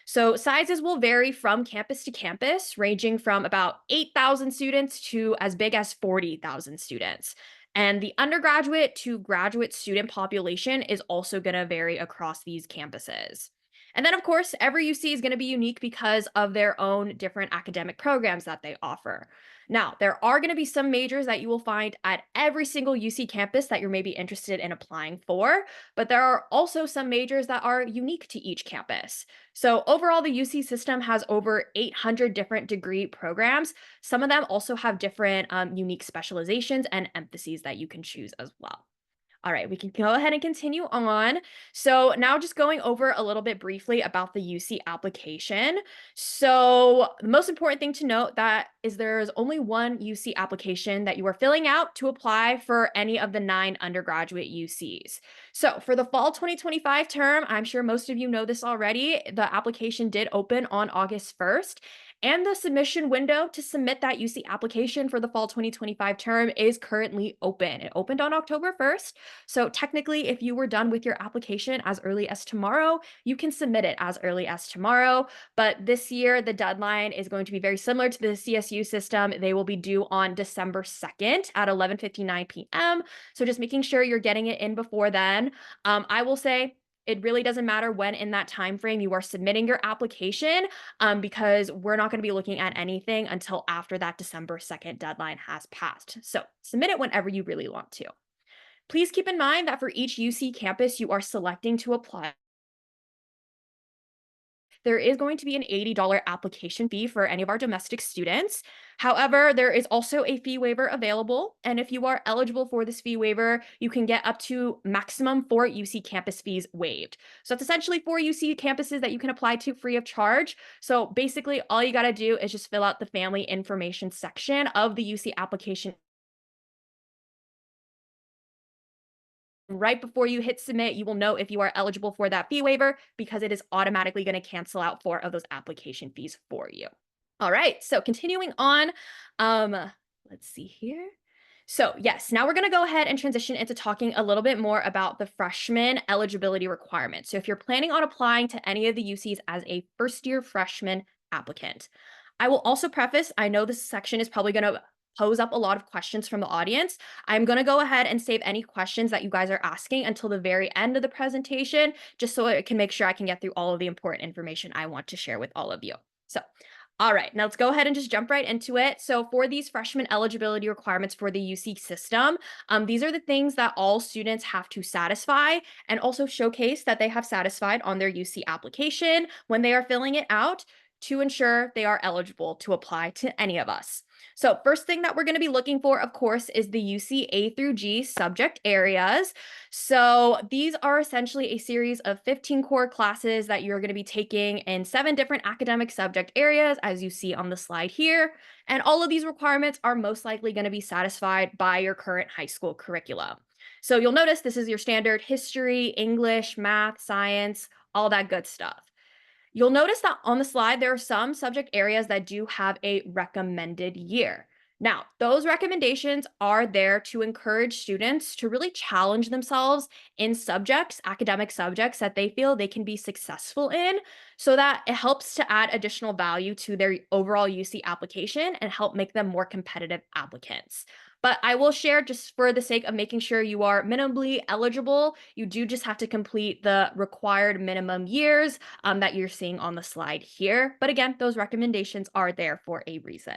So sizes will vary from campus to campus, ranging from about 8,000 students to as big as 40,000 students. And the undergraduate to graduate student population is also going to vary across these campuses. And then, of course, every UC is going to be unique because of their own different academic programs that they offer. Now, there are going to be some majors that you will find at every single UC campus that you're maybe interested in applying for, but there are also some majors that are unique to each campus. So overall, the UC system has over 800 different degree programs. Some of them also have different unique specializations and emphases that you can choose as well. All right, we can go ahead and continue on. So now just going over a little bit briefly about the UC application. So the most important thing to note that is there is only one UC application that you are filling out to apply for any of the 9 undergraduate UCs. So for the fall 2025 term, I'm sure most of you know this already, the application did open on August 1st. And the submission window to submit that UC application for the fall 2025 term is currently open. It opened on October 1st. So technically, if you were done with your application as early as tomorrow, you can submit it as early as tomorrow. But this year, the deadline is going to be very similar to the CSU system. They will be due on December 2nd at 11:59 p.m. So just making sure you're getting it in before then. I will say, it really doesn't matter when in that time frame you are submitting your application because we're not going to be looking at anything until after that December 2nd deadline has passed. So submit it whenever you really want to. Please keep in mind that for each UC campus you are selecting to apply, there is going to be an $80 application fee for any of our domestic students. However, there is also a fee waiver available. And if you are eligible for this fee waiver, you can get up to maximum 4 UC campus fees waived. So it's essentially 4 UC campuses that you can apply to free of charge. So basically, all you got to do is just fill out the family information section of the UC application. Right before you hit submit, you will know if you are eligible for that fee waiver because it is automatically going to cancel out 4 of those application fees for you. All right, so continuing on, let's see here. So yes, now we're going to go ahead and transition into talking a little bit more about the freshman eligibility requirements. So if you're planning on applying to any of the UCs as a first-year freshman applicant, I will also preface, I know this section is probably going to pose up a lot of questions from the audience. I'm going to go ahead and save any questions that you guys are asking until the very end of the presentation, just so I can make sure I can get through all of the important information I want to share with all of you. So, all right, now let's go ahead and just jump right into it. So for these freshman eligibility requirements for the UC system, these are the things that all students have to satisfy and also showcase that they have satisfied on their UC application when they are filling it out. to ensure they are eligible to apply to any of us. So first thing that we're going to be looking for, of course, is the UC A through G subject areas. So these are essentially a series of 15 core classes that you're going to be taking in 7 different academic subject areas, as you see on the slide here. And all of these requirements are most likely going to be satisfied by your current high school curriculum. So you'll notice this is your standard history, English, math, science, all that good stuff. You'll notice that on the slide, there are some subject areas that do have a recommended year. Now, those recommendations are there to encourage students to really challenge themselves in subjects, academic subjects that they feel they can be successful in, so that it helps to add additional value to their overall UC application and help make them more competitive applicants. But I will share, just for the sake of making sure you are minimally eligible, you do just have to complete the required minimum years that you're seeing on the slide here. But again, those recommendations are there for a reason.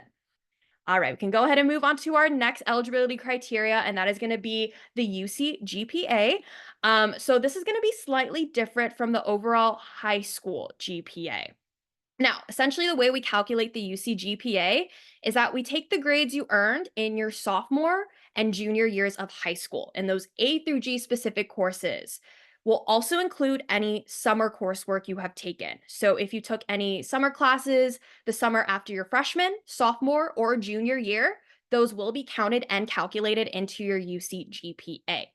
All right, we can go ahead and move on to our next eligibility criteria, and that is going to be the UC GPA. So this is going to be slightly different from the overall high school GPA. Now, essentially, the way we calculate the UC GPA is that we take the grades you earned in your sophomore and junior years of high school in those A through G specific courses. We'll also include any summer coursework you have taken. So if you took any summer classes the summer after your freshman, sophomore, or junior year, those will be counted and calculated into your UC GPA.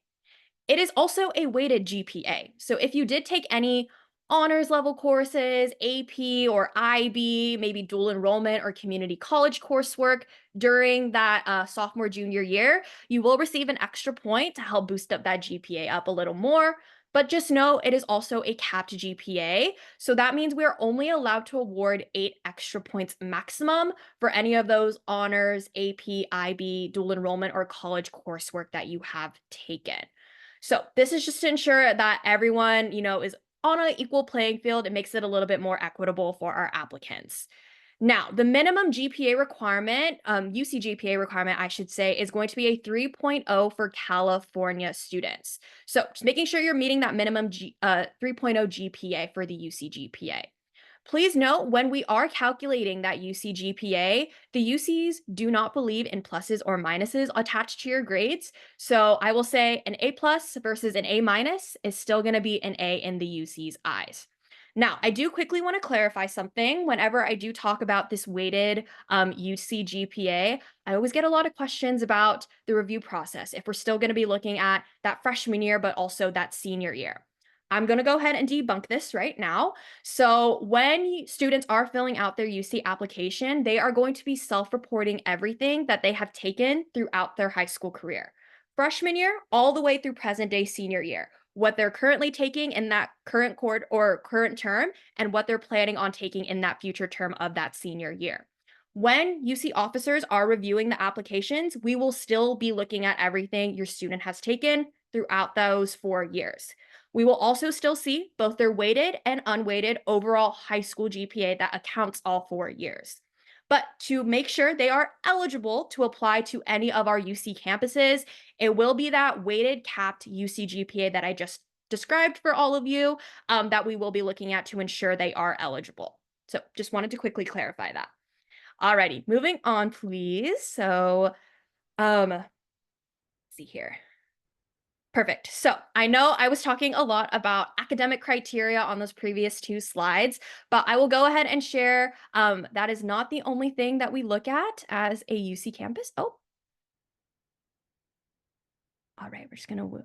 It is also a weighted GPA. So if you did take any honors level courses, AP or IB, maybe dual enrollment or community college coursework during that sophomore, junior year, you will receive an extra point to help boost up that GPA up a little more. But just know it is also a capped GPA. So that means we are only allowed to award 8 extra points maximum for any of those honors, AP, IB, dual enrollment, or college coursework that you have taken. So this is just to ensure that everyone, is on an equal playing field. It makes it a little bit more equitable for our applicants. Now, the minimum GPA requirement, UC GPA requirement, I should say, is going to be a 3.0 for California students. So just making sure you're meeting that minimum 3.0 GPA for the UC GPA. Please note, when we are calculating that UC GPA, the UCs do not believe in pluses or minuses attached to your grades. So I will say an A plus versus an A minus is still going to be an A in the UC's eyes. Now, I do quickly want to clarify something. Whenever I do talk about this weighted UC GPA, I always get a lot of questions about the review process, if we're still going to be looking at that freshman year, but also that senior year. I'm going to go ahead and debunk this right now. So when students are filling out their UC application, they are going to be self-reporting everything that they have taken throughout their high school career. Freshman year, all the way through present day senior year, what they're currently taking in that current court or current term, and what they're planning on taking in that future term of that senior year. When UC officers are reviewing the applications, we will still be looking at everything your student has taken throughout those 4 years. We will also still see both their weighted and unweighted overall high school GPA that accounts all 4 years. But to make sure they are eligible to apply to any of our UC campuses, it will be that weighted capped UC GPA that I just described for all of you that we will be looking at to ensure they are eligible. So just wanted to quickly clarify that. Alrighty, moving on, please. So, let's see here. Perfect. So I know I was talking a lot about academic criteria on those previous 2 slides, but I will go ahead and share that is not the only thing that we look at as a UC campus. Oh, all right. We're just going to,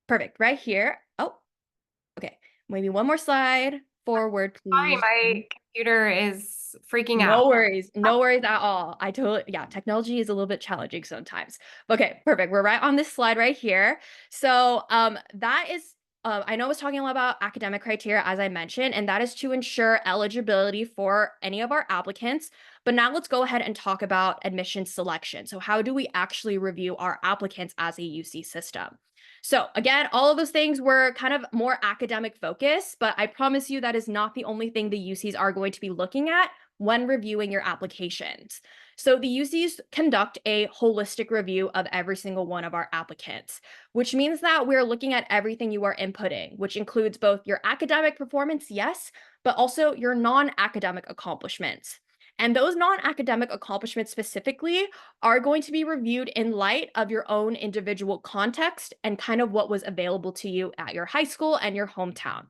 perfect, right here. Oh, okay. Maybe one more slide forward, Sorry, please. my computer is freaking No out. worries. No worries at all. Yeah, technology is a little bit challenging sometimes. Okay, perfect. We're right on this slide right here. So that is, I know I was talking a lot about academic criteria, as I mentioned, and that is to ensure eligibility for any of our applicants. But now let's go ahead and talk about admission selection. So how do we actually review our applicants as a UC system? So again, all of those things were kind of more academic focused, but I promise you that is not the only thing the UCs are going to be looking at when reviewing your applications. So the UCs conduct a holistic review of every single one of our applicants, which means that we're looking at everything you are inputting, which includes both your academic performance, yes, but also your non-academic accomplishments. And those non-academic accomplishments specifically are going to be reviewed in light of your own individual context and kind of what was available to you at your high school and your hometown.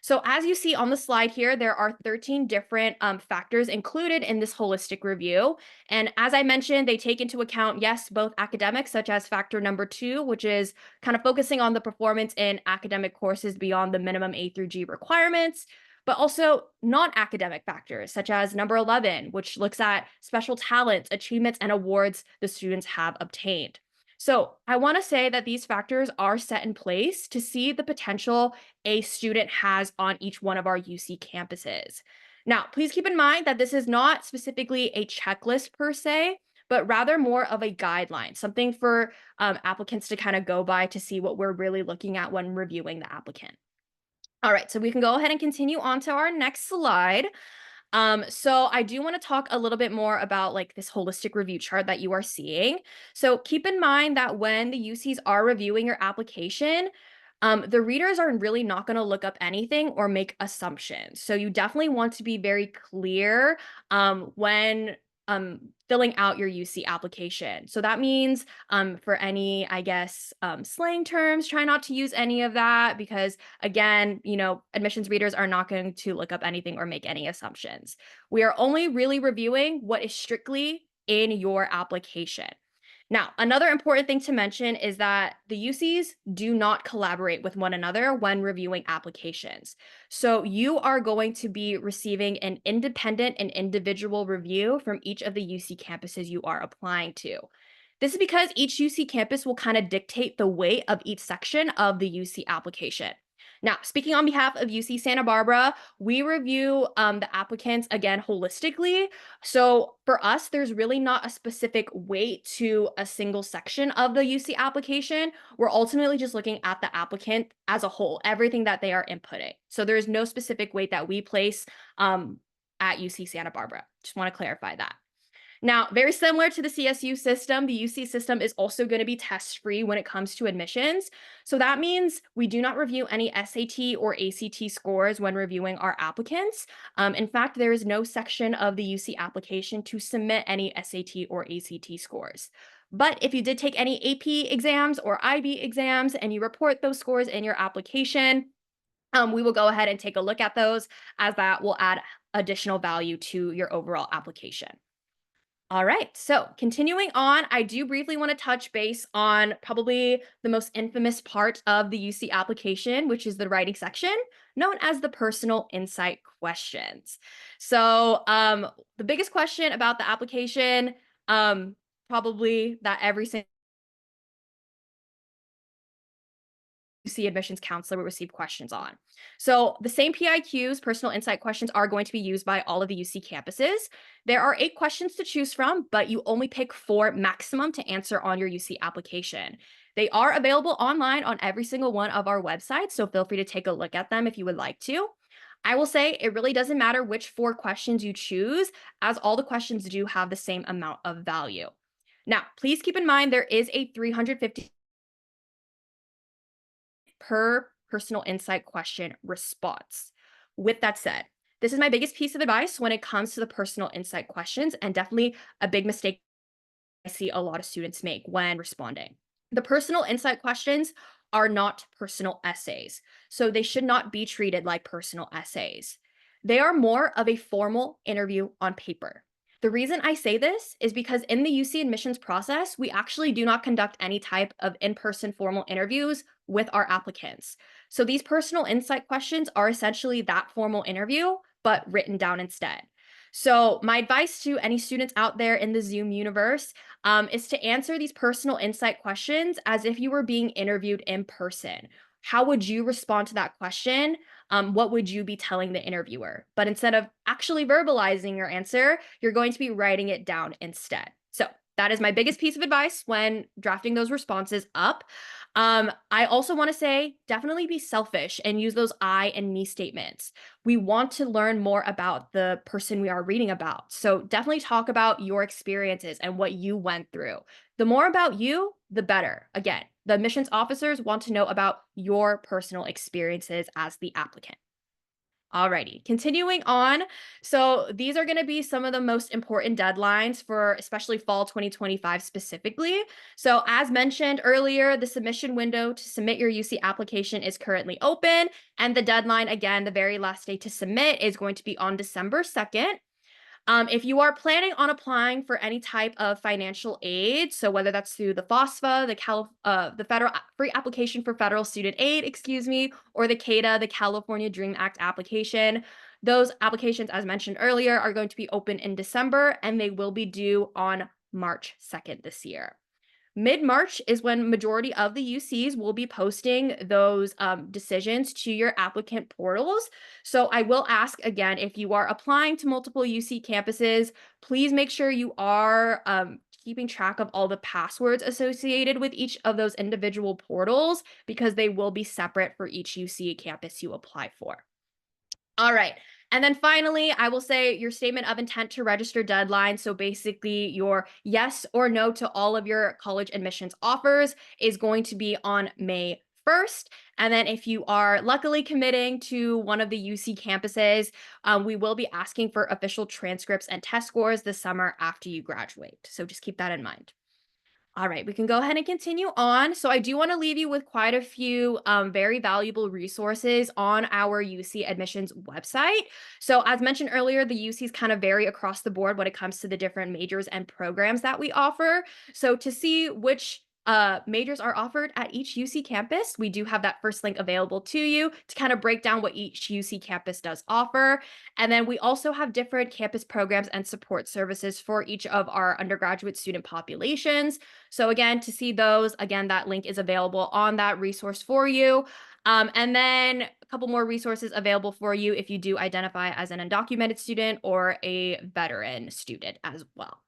So as you see on the slide here, there are 13 different factors included in this holistic review. And as I mentioned, they take into account, yes, both academics, such as factor number 2, which is kind of focusing on the performance in academic courses beyond the minimum A through G requirements, but also non-academic factors, such as number 11, which looks at special talents, achievements, and awards the students have obtained. So I want to say that these factors are set in place to see the potential a student has on each one of our UC campuses. Now, please keep in mind that this is not specifically a checklist per se, but rather more of a guideline, something for applicants to kind of go by to see what we're really looking at when reviewing the applicant. All right, so we can go ahead and continue on to our next slide. So I do want to talk a little bit more about like this holistic review chart that you are seeing. So keep in mind that when the UCs are reviewing your application, the readers are really not going to look up anything or make assumptions. So you definitely want to be very clear when filling out your UC application. So that means for any, I guess, slang terms, try not to use any of that because, again, admissions readers are not going to look up anything or make any assumptions. We are only really reviewing what is strictly in your application. Now, another important thing to mention is that the UCs do not collaborate with one another when reviewing applications. So you are going to be receiving an independent and individual review from each of the UC campuses you are applying to. This is because each UC campus will kind of dictate the weight of each section of the UC application. Now, speaking on behalf of UC Santa Barbara, we review the applicants again holistically. So for us, there's really not a specific weight to a single section of the UC application. We're ultimately just looking at the applicant as a whole, everything that they are inputting. So there's no specific weight that we place at UC Santa Barbara. Just want to clarify that. Now, very similar to the CSU system, the UC system is also going to be test-free when it comes to admissions. So that means we do not review any SAT or ACT scores when reviewing our applicants. In fact, there is no section of the UC application to submit any SAT or ACT scores. But if you did take any AP exams or IB exams and you report those scores in your application, we will go ahead and take a look at those as that will add additional value to your overall application. All right, so continuing on, I do briefly want to touch base on probably the most infamous part of the UC application, which is the writing section, known as the personal insight questions. So the biggest question about the application, probably that every single UC admissions counselor will receive questions on. So the same PIQs, personal insight questions, are going to be used by all of the UC campuses. There are 8 questions to choose from, but you only pick 4 maximum to answer on your UC application. They are available online on every single one of our websites, so feel free to take a look at them if you would like to. I will say it really doesn't matter which 4 questions you choose, as all the questions do have the same amount of value. Now, please keep in mind there is a 350 per personal insight question response. With that said, this is my biggest piece of advice when it comes to the personal insight questions, and definitely a big mistake I see a lot of students make when responding. The personal insight questions are not personal essays, so they should not be treated like personal essays. They are more of a formal interview on paper. The reason I say this is because in the UC admissions process, we actually do not conduct any type of in-person formal interviews with our applicants. So these personal insight questions are essentially that formal interview, but written down instead. So my advice to any students out there in the Zoom universe is to answer these personal insight questions as if you were being interviewed in person. How would you respond to that question? What would you be telling the interviewer? But instead of actually verbalizing your answer, you're going to be writing it down instead. So that is my biggest piece of advice when drafting those responses up. I also want to say definitely be selfish and use those I and me statements. We want to learn more about the person we are reading about. So definitely talk about your experiences and what you went through. The more about you, the better. Again, the admissions officers want to know about your personal experiences as the applicant. Alrighty, continuing on. So these are going to be some of the most important deadlines for especially fall 2025 specifically. So as mentioned earlier, the submission window to submit your UC application is currently open. And the deadline, again, the very last day to submit is going to be on December 2nd. If you are planning on applying for any type of financial aid, so whether that's through the FOSFA, the Federal Free Application for Federal Student Aid, excuse me, or the CADA, the California Dream Act application, those applications, as mentioned earlier, are going to be open in December and they will be due on March 2nd this year. Mid-March is when majority of the UCs will be posting those decisions to your applicant portals. So I will ask again, if you are applying to multiple UC campuses, please make sure you are keeping track of all the passwords associated with each of those individual portals because they will be separate for each UC campus you apply for. All right. And then finally, I will say your statement of intent to register deadline. So basically, your yes or no to all of your college admissions offers is going to be on May 1st. And then if you are luckily committing to one of the UC campuses, we will be asking for official transcripts and test scores this summer after you graduate. So just keep that in mind. All right, we can go ahead and continue on. So I do want to leave you with quite a few very valuable resources on our UC admissions website. So as mentioned earlier, the UCs kind of vary across the board when it comes to the different majors and programs that we offer. So to see which majors are offered at each UC campus, we do have that first link available to you to kind of break down what each UC campus does offer. And then we also have different campus programs and support services for each of our undergraduate student populations. So again, to see those, again, that link is available on that resource for you. And then a couple more resources available for you if you do identify as an undocumented student or a veteran student as well.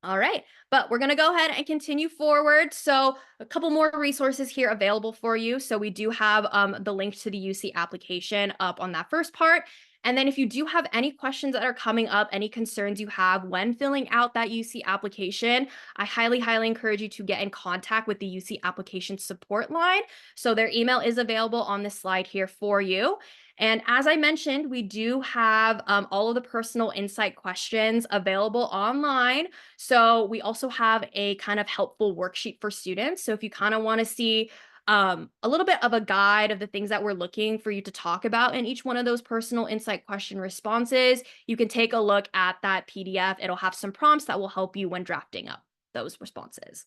All right, but we're going to go ahead and continue forward. So a couple more resources here available for you. So we do have the link to the UC application up on that first part. And then if you do have any questions that are coming up, any concerns you have when filling out that UC application, I highly, highly encourage you to get in contact with the UC application support line. So their email is available on this slide here for you. And as I mentioned, we do have all of the personal insight questions available online. So we also have a kind of helpful worksheet for students. So if you kind of want to see a little bit of a guide of the things that we're looking for you to talk about in each one of those personal insight question responses, you can take a look at that PDF. It'll have some prompts that will help you when drafting up those responses.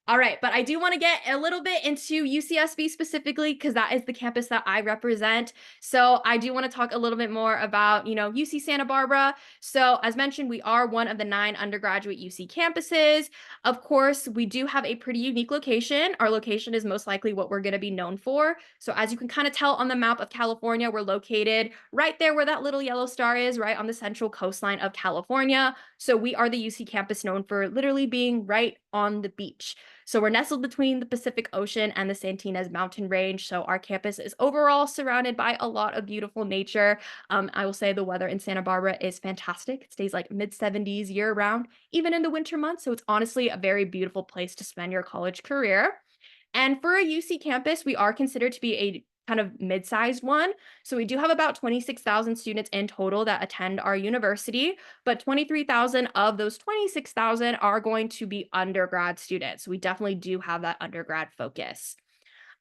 All right, but I do want to get a little bit into UCSB specifically because that is the campus that I represent. So I do want to talk a little bit more about, UC Santa Barbara. So as mentioned, we are one of the 9 undergraduate UC campuses. Of course, we do have a pretty unique location. Our location is most likely what we're going to be known for. So as you can kind of tell on the map of California, we're located right there where that little yellow star is, right on the central coastline of California. So we are the UC campus known for literally being right on the beach. So we're nestled between the Pacific Ocean and the Santinas Mountain Range. So our campus is overall surrounded by a lot of beautiful nature. I will say the weather in Santa Barbara is fantastic. It stays like mid-70s year round, even in the winter months. So it's honestly a very beautiful place to spend your college career. And for a UC campus, we are considered to be a kind of mid-sized one. So we do have about 26,000 students in total that attend our university, but 23,000 of those 26,000 are going to be undergrad students. So we definitely do have that undergrad focus.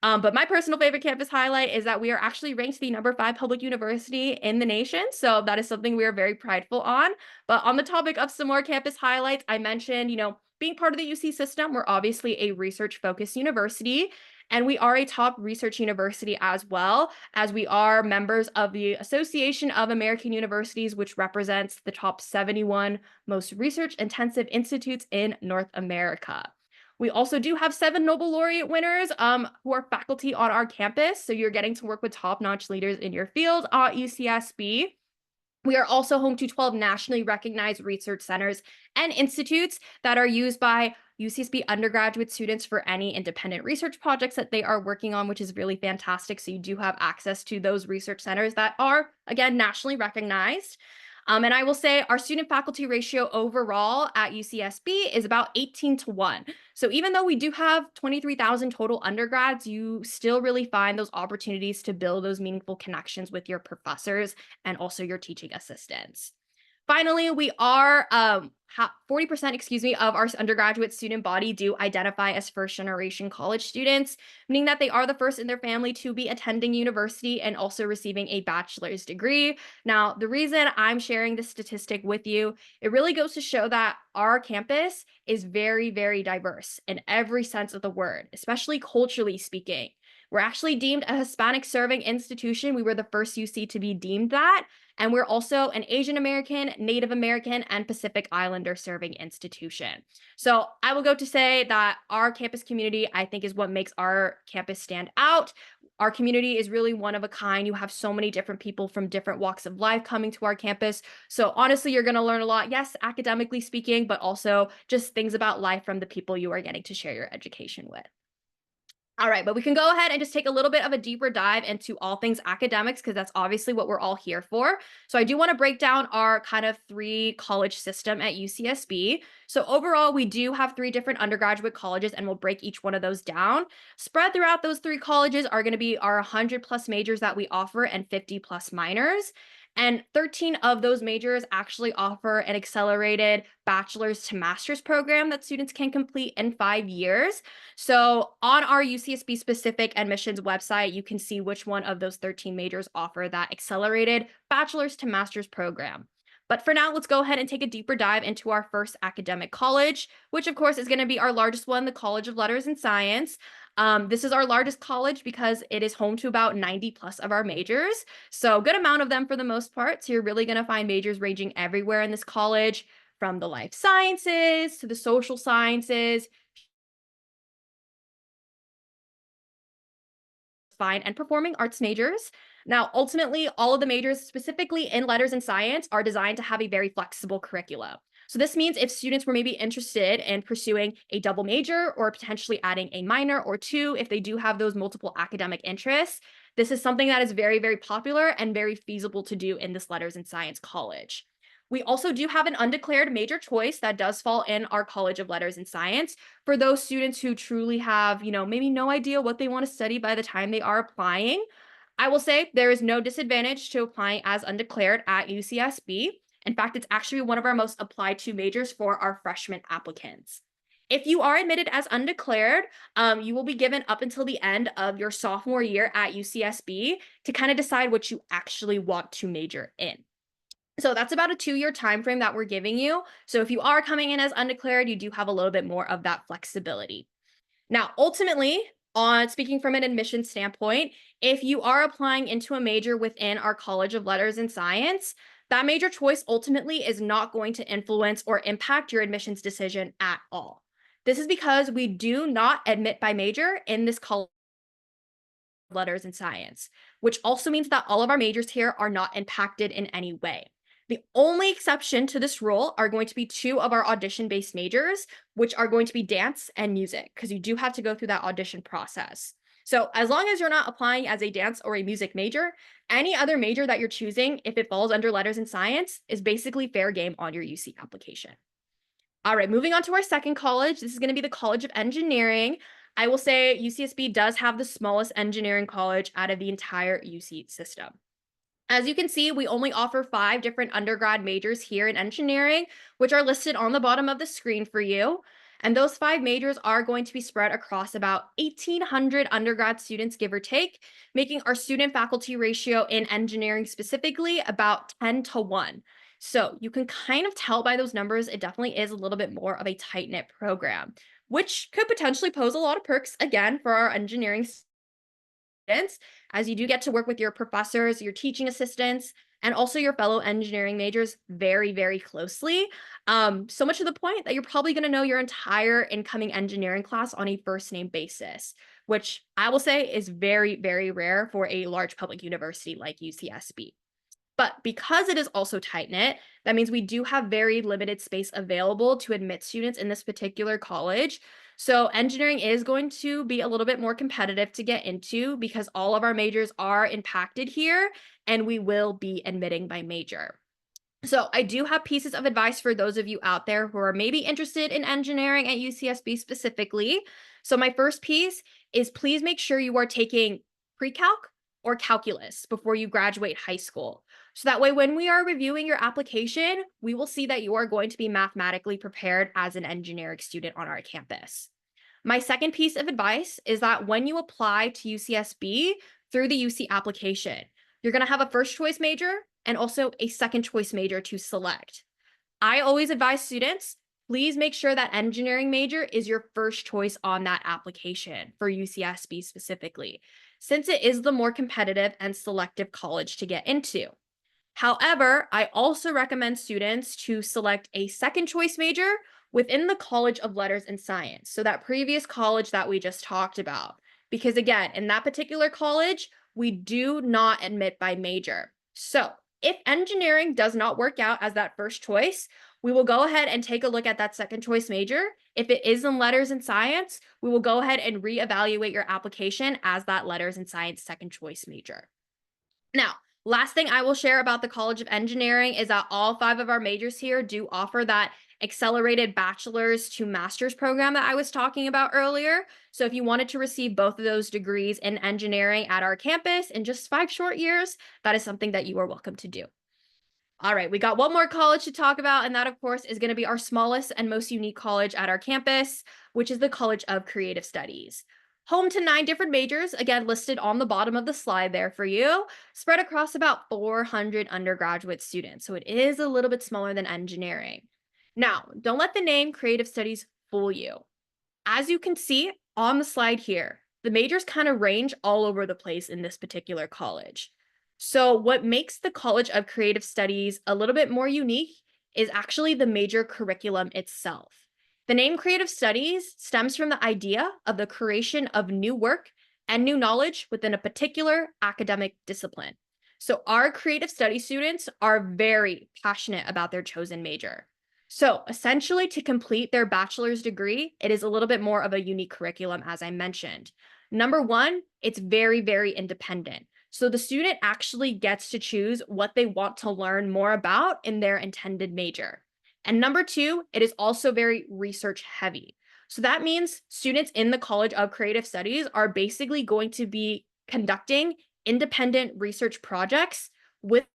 But my personal favorite campus highlight is that we are actually ranked the #5 public university in the nation. So that is something we are very prideful on. But on the topic of some more campus highlights, I mentioned, being part of the UC system, we're obviously a research-focused university. And we are a top research university as well, as we are members of the Association of American Universities, which represents the top 71 most research-intensive institutes in North America. We also do have 7 Nobel laureate winners who are faculty on our campus. So you're getting to work with top-notch leaders in your field at UCSB. We are also home to 12 nationally recognized research centers and institutes that are used by UCSB undergraduate students for any independent research projects that they are working on, which is really fantastic. So you do have access to those research centers that are, again, nationally recognized. And I will say our student faculty ratio overall at UCSB is about 18-1. So even though we do have 23,000 total undergrads, you still really find those opportunities to build those meaningful connections with your professors and also your teaching assistants. Finally, we are 40%, of our undergraduate student body do identify as first generation college students, meaning that they are the first in their family to be attending university and also receiving a bachelor's degree. Now, the reason I'm sharing this statistic with you, it really goes to show that our campus is very, very diverse in every sense of the word, especially culturally speaking. We're actually deemed a Hispanic serving institution. We were the first UC to be deemed that. And we're also an Asian American, Native American, and Pacific Islander serving institution. So I will go to say that our campus community, I think, is what makes our campus stand out. Our community is really one of a kind. You have so many different people from different walks of life coming to our campus. So honestly, you're going to learn a lot, yes, academically speaking, but also just things about life from the people you are getting to share your education with. All right, but we can go ahead and just take a little bit of a deeper dive into all things academics because that's obviously what we're all here for. So I do want to break down our kind of 3 college system at UCSB. So overall, we do have 3 different undergraduate colleges and we'll break each one of those down. Spread throughout those 3 colleges are going to be our 100 plus majors that we offer and 50 plus minors. And 13 of those majors actually offer an accelerated bachelor's to master's program that students can complete in 5 years. So on our UCSB specific admissions website, you can see which one of those 13 majors offer that accelerated bachelor's to master's program. But for now, let's go ahead and take a deeper dive into our first academic college, which of course is going to be our largest one, the College of Letters and Science. This is our largest college because it is home to about 90 plus of our majors. So good amount of them for the most part. So you're really going to find majors ranging everywhere in this college, from the life sciences to the social sciences, fine and performing arts majors. Now, ultimately, all of the majors, specifically in letters and science, are designed to have a very flexible curricula. So this means if students were maybe interested in pursuing a double major or potentially adding a minor or 2, if they do have those multiple academic interests, this is something that is very, very popular and very feasible to do in this letters and science college. We also do have an undeclared major choice that does fall in our College of Letters and Science for those students who truly have, maybe no idea what they want to study by the time they are applying. I will say there is no disadvantage to applying as undeclared at UCSB. In fact, it's actually one of our most applied to majors for our freshman applicants. If you are admitted as undeclared, you will be given up until the end of your sophomore year at UCSB to kind of decide what you actually want to major in. So that's about a 2-year time frame that we're giving you. So if you are coming in as undeclared, you do have a little bit more of that flexibility. Now, ultimately, on speaking from an admission standpoint, if you are applying into a major within our College of Letters and Science, that major choice ultimately is not going to influence or impact your admissions decision at all. This is because we do not admit by major in this College of Letters and Science, which also means that all of our majors here are not impacted in any way. The only exception to this rule are going to be 2 of our audition-based majors, which are going to be dance and music, because you do have to go through that audition process. So as long as you're not applying as a dance or a music major, any other major that you're choosing, if it falls under letters and science, is basically fair game on your UC application. All right, moving on to our second college. This is going to be the College of Engineering. I will say UCSB does have the smallest engineering college out of the entire UC system. As you can see, we only offer 5 different undergrad majors here in engineering, which are listed on the bottom of the screen for you. And those 5 majors are going to be spread across about 1,800 undergrad students, give or take, making our student faculty ratio in engineering specifically about 10-1. So you can kind of tell by those numbers, it definitely is a little bit more of a tight-knit program, which could potentially pose a lot of perks, again, for our engineering students, as you do get to work with your professors, your teaching assistants, and also your fellow engineering majors very, very closely. So much to the point that you're probably going to know your entire incoming engineering class on a first name basis, which I will say is very, very rare for a large public university like UCSB. But because it is also tight-knit, that means we do have very limited space available to admit students in this particular college. So engineering is going to be a little bit more competitive to get into because all of our majors are impacted here, and we will be admitting by major. So I do have pieces of advice for those of you out there who are maybe interested in engineering at UCSB specifically. So my first piece is please make sure you are taking pre-calc or calculus before you graduate high school. So that way, when we are reviewing your application, we will see that you are going to be mathematically prepared as an engineering student on our campus. My second piece of advice is that when you apply to UCSB through the UC application, you're going to have a first choice major and also a second choice major to select. I always advise students, please make sure that engineering major is your first choice on that application for UCSB specifically, since it is the more competitive and selective college to get into. However, I also recommend students to select a second choice major within the College of Letters and Science, so that previous college that we just talked about. Because again, in that particular college, we do not admit by major. So if engineering does not work out as that first choice, we will go ahead and take a look at that second choice major. If it is in letters and science, we will go ahead and reevaluate your application as that letters and science second choice major. Now, last thing I will share about the College of Engineering is that all 5 of our majors here do offer that accelerated bachelor's to master's program that I was talking about earlier. So if you wanted to receive both of those degrees in engineering at our campus in just 5 short years, that is something that you are welcome to do. All right, we got one more college to talk about, and that, of course, is going to be our smallest and most unique college at our campus, which is the College of Creative Studies. Home to 9 different majors, again, listed on the bottom of the slide there for you, spread across about 400 undergraduate students. So it is a little bit smaller than engineering. Now, don't let the name Creative Studies fool you. As you can see on the slide here, the majors kind of range all over the place in this particular college. So what makes the College of Creative Studies a little bit more unique is actually the major curriculum itself. The name Creative Studies stems from the idea of the creation of new work and new knowledge within a particular academic discipline. So our creative studies students are very passionate about their chosen major. So essentially, to complete their bachelor's degree, it is a little bit more of a unique curriculum, as I mentioned. Number one, it's very, very independent. So the student actually gets to choose what they want to learn more about in their intended major. And number two, it is also very research heavy. So that means students in the College of Creative Studies are basically going to be conducting independent research projects with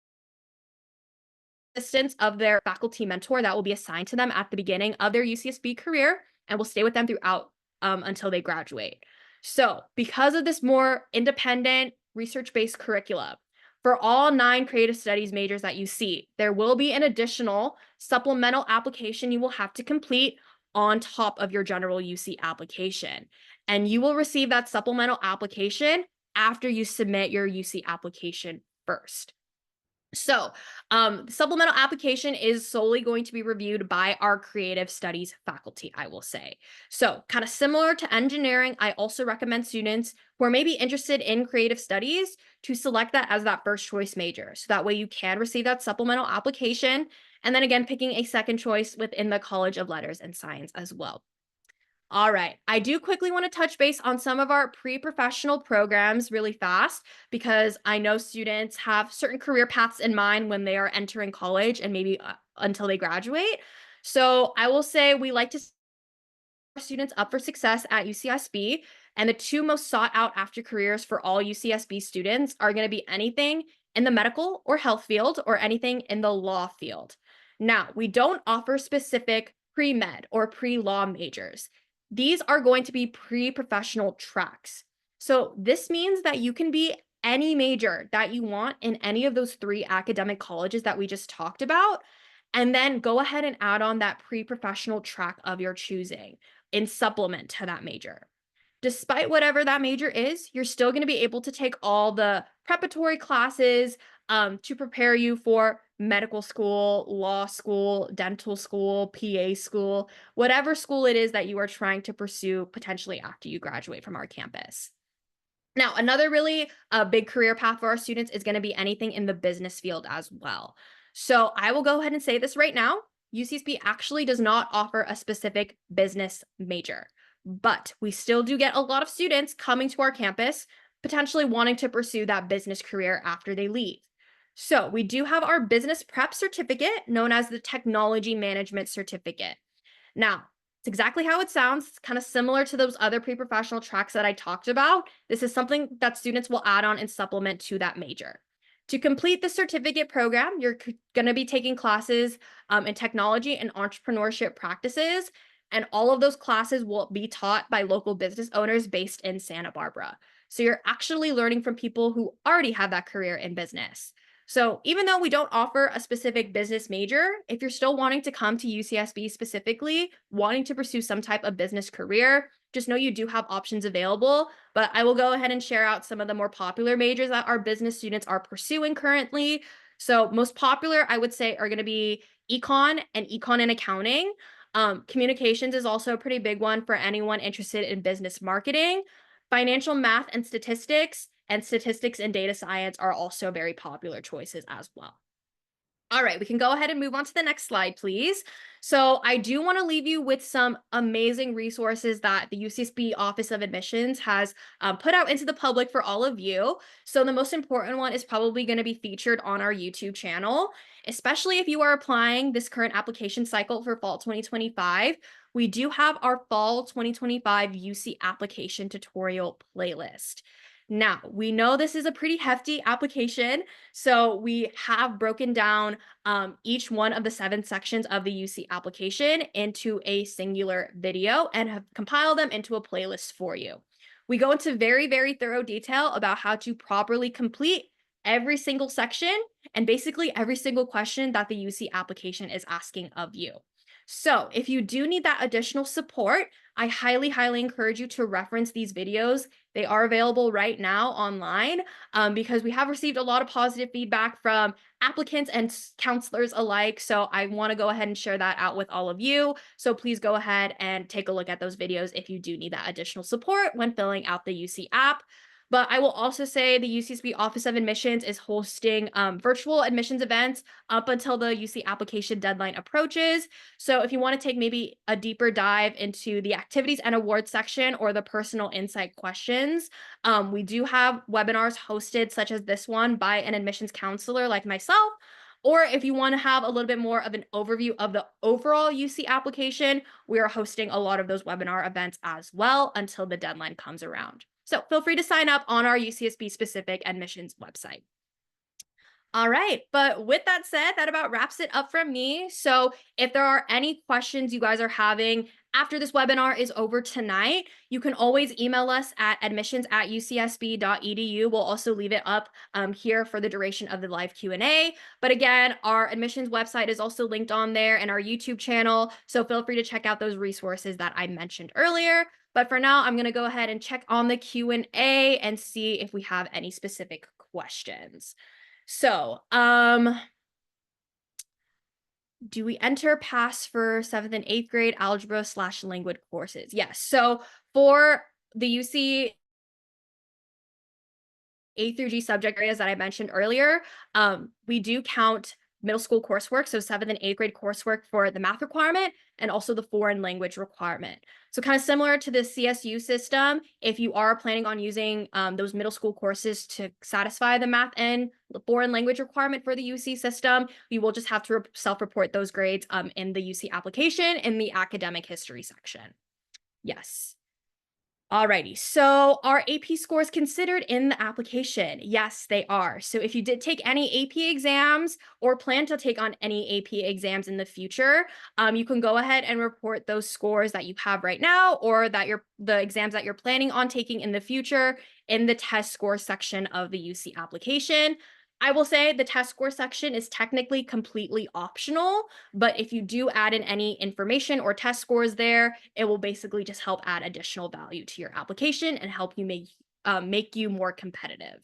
assistance of their faculty mentor that will be assigned to them at the beginning of their UCSB career and will stay with them throughout until they graduate. So because of this more independent research-based curricula, for all 9 creative studies majors that you see, there will be an additional supplemental application you will have to complete on top of your general UC application. And you will receive that supplemental application after you submit your UC application first. So the supplemental application is solely going to be reviewed by our creative studies faculty, I will say. So kind of similar to engineering, I also recommend students who are maybe interested in creative studies to select that as that first choice major. So that way you can receive that supplemental application. And then again, picking a second choice within the College of Letters and Science as well. All right, I do quickly want to touch base on some of our pre-professional programs really fast because I know students have certain career paths in mind when they are entering college and maybe until they graduate. So I will say we like to set our students up for success at UCSB, and the 2 most sought out after careers for all UCSB students are going to be anything in the medical or health field or anything in the law field. Now, we don't offer specific pre-med or pre-law majors. These are going to be pre-professional tracks. So this means that you can be any major that you want in any of those 3 academic colleges that we just talked about, and then go ahead and add on that pre-professional track of your choosing in supplement to that major. Despite whatever that major is, you're still going to be able to take all the preparatory classes to prepare you for medical school, law school, dental school, PA school, whatever school it is that you are trying to pursue potentially after you graduate from our campus. Now, another really big career path for our students is going to be anything in the business field as well. So I will go ahead and say this right now. UCSB actually does not offer a specific business major, but we still do get a lot of students coming to our campus potentially wanting to pursue that business career after they leave. So we do have our business prep certificate known as the technology management certificate. Now, it's exactly how it sounds. It's kind of similar to those other pre-professional tracks that I talked about. This is something that students will add on and supplement to that major. To complete the certificate program, you're going to be taking classes in technology and entrepreneurship practices, and all of those classes will be taught by local business owners based in Santa Barbara. So you're actually learning from people who already have that career in business. So even though we don't offer a specific business major, if you're still wanting to come to UCSB specifically, wanting to pursue some type of business career, just know you do have options available. But I will go ahead and share out some of the more popular majors that our business students are pursuing currently. So most popular, I would say, are going to be econ and accounting. Communications is also a pretty big one for anyone interested in business marketing. Financial math and statistics and data science are also very popular choices as well. All right, we can go ahead and move on to the next slide, please. So I do want to leave you with some amazing resources that the UCSB Office of Admissions has put out into the public for all of you. So the most important one is probably going to be featured on our YouTube channel, especially if you are applying this current application cycle for fall 2025. We do have our fall 2025 UC application tutorial playlist. Now, we know this is a pretty hefty application, so we have broken down each one of the 7 sections of the UC application into a singular video and have compiled them into a playlist for you. We go into very, very thorough detail about how to properly complete every single section and basically every single question that the UC application is asking of you. So if you do need that additional support, I highly, highly encourage you to reference these videos. They are available right now online because we have received a lot of positive feedback from applicants and counselors alike. So I want to go ahead and share that out with all of you. So please go ahead and take a look at those videos if you do need that additional support when filling out the UC app. But I will also say the UCSB Office of Admissions is hosting virtual admissions events up until the UC application deadline approaches. So if you want to take maybe a deeper dive into the activities and awards section or the personal insight questions, we do have webinars hosted such as this one by an admissions counselor like myself. Or if you want to have a little bit more of an overview of the overall UC application, we are hosting a lot of those webinar events as well until the deadline comes around. So feel free to sign up on our UCSB specific admissions website. All right, but with that said, that about wraps it up from me. So if there are any questions you guys are having after this webinar is over tonight, you can always email us at admissions@ucsb.edu. We'll also leave it up here for the duration of the live Q&A. But again, our admissions website is also linked on there and our YouTube channel. So feel free to check out those resources that I mentioned earlier. But for now, I'm going to go ahead and check on the Q&A and see if we have any specific questions. So, do we enter pass for 7th and 8th grade algebra/language courses? Yes. So for the UC A through G subject areas that I mentioned earlier, we do count middle school coursework, so 7th and 8th grade coursework for the math requirement and also the foreign language requirement. So kind of similar to the CSU system, if you are planning on using those middle school courses to satisfy the math and the foreign language requirement for the UC system, you will just have to self-report those grades in the UC application in the academic history section. Yes. Alrighty, so are AP scores considered in the application? Yes, they are. So if you did take any AP exams or plan to take on any AP exams in the future, you can go ahead and report those scores that you have right now or that the exams that you're planning on taking in the future in the test score section of the UC application. I will say the test score section is technically completely optional, but if you do add in any information or test scores there, it will basically just help add additional value to your application and help you make you more competitive.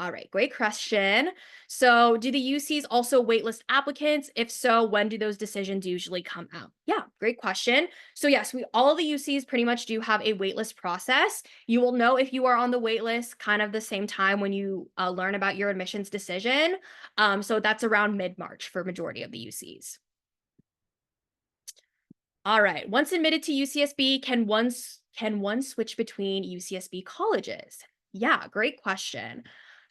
All right, great question. So do the UCs also waitlist applicants? If so, when do those decisions usually come out? Yeah, great question. So yes, all of the UCs pretty much do have a waitlist process. You will know if you are on the waitlist kind of the same time when you learn about your admissions decision. So that's around mid-March for majority of the UCs. All right, once admitted to UCSB, can one switch between UCSB colleges? Yeah, great question.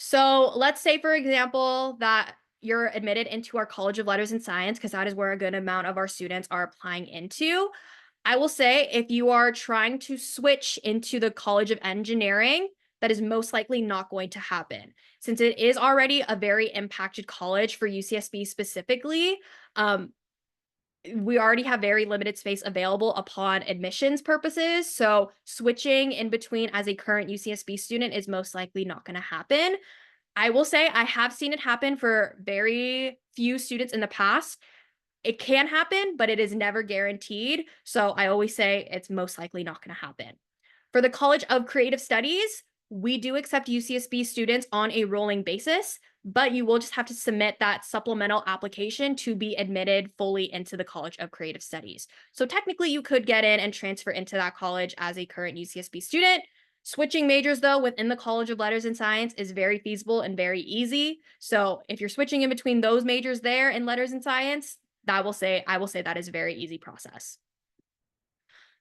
So let's say, for example, that you're admitted into our College of Letters and Science, because that is where a good amount of our students are applying into. I will say if you are trying to switch into the College of Engineering, that is most likely not going to happen. Since it is already a very impacted college for UCSB specifically, we already have very limited space available upon admissions purposes. So switching in between as a current UCSB student is most likely not going to happen. I will say I have seen it happen for very few students in the past. It can happen, but it is never guaranteed. So I always say it's most likely not going to happen. For the College of Creative Studies, we do accept UCSB students on a rolling basis, but you will just have to submit that supplemental application to be admitted fully into the College of Creative Studies. So technically you could get in and transfer into that college as a current UCSB student. Switching majors though within the College of Letters and Science is very feasible and very easy. So if you're switching in between those majors there in Letters and Science, I will say that is a very easy process.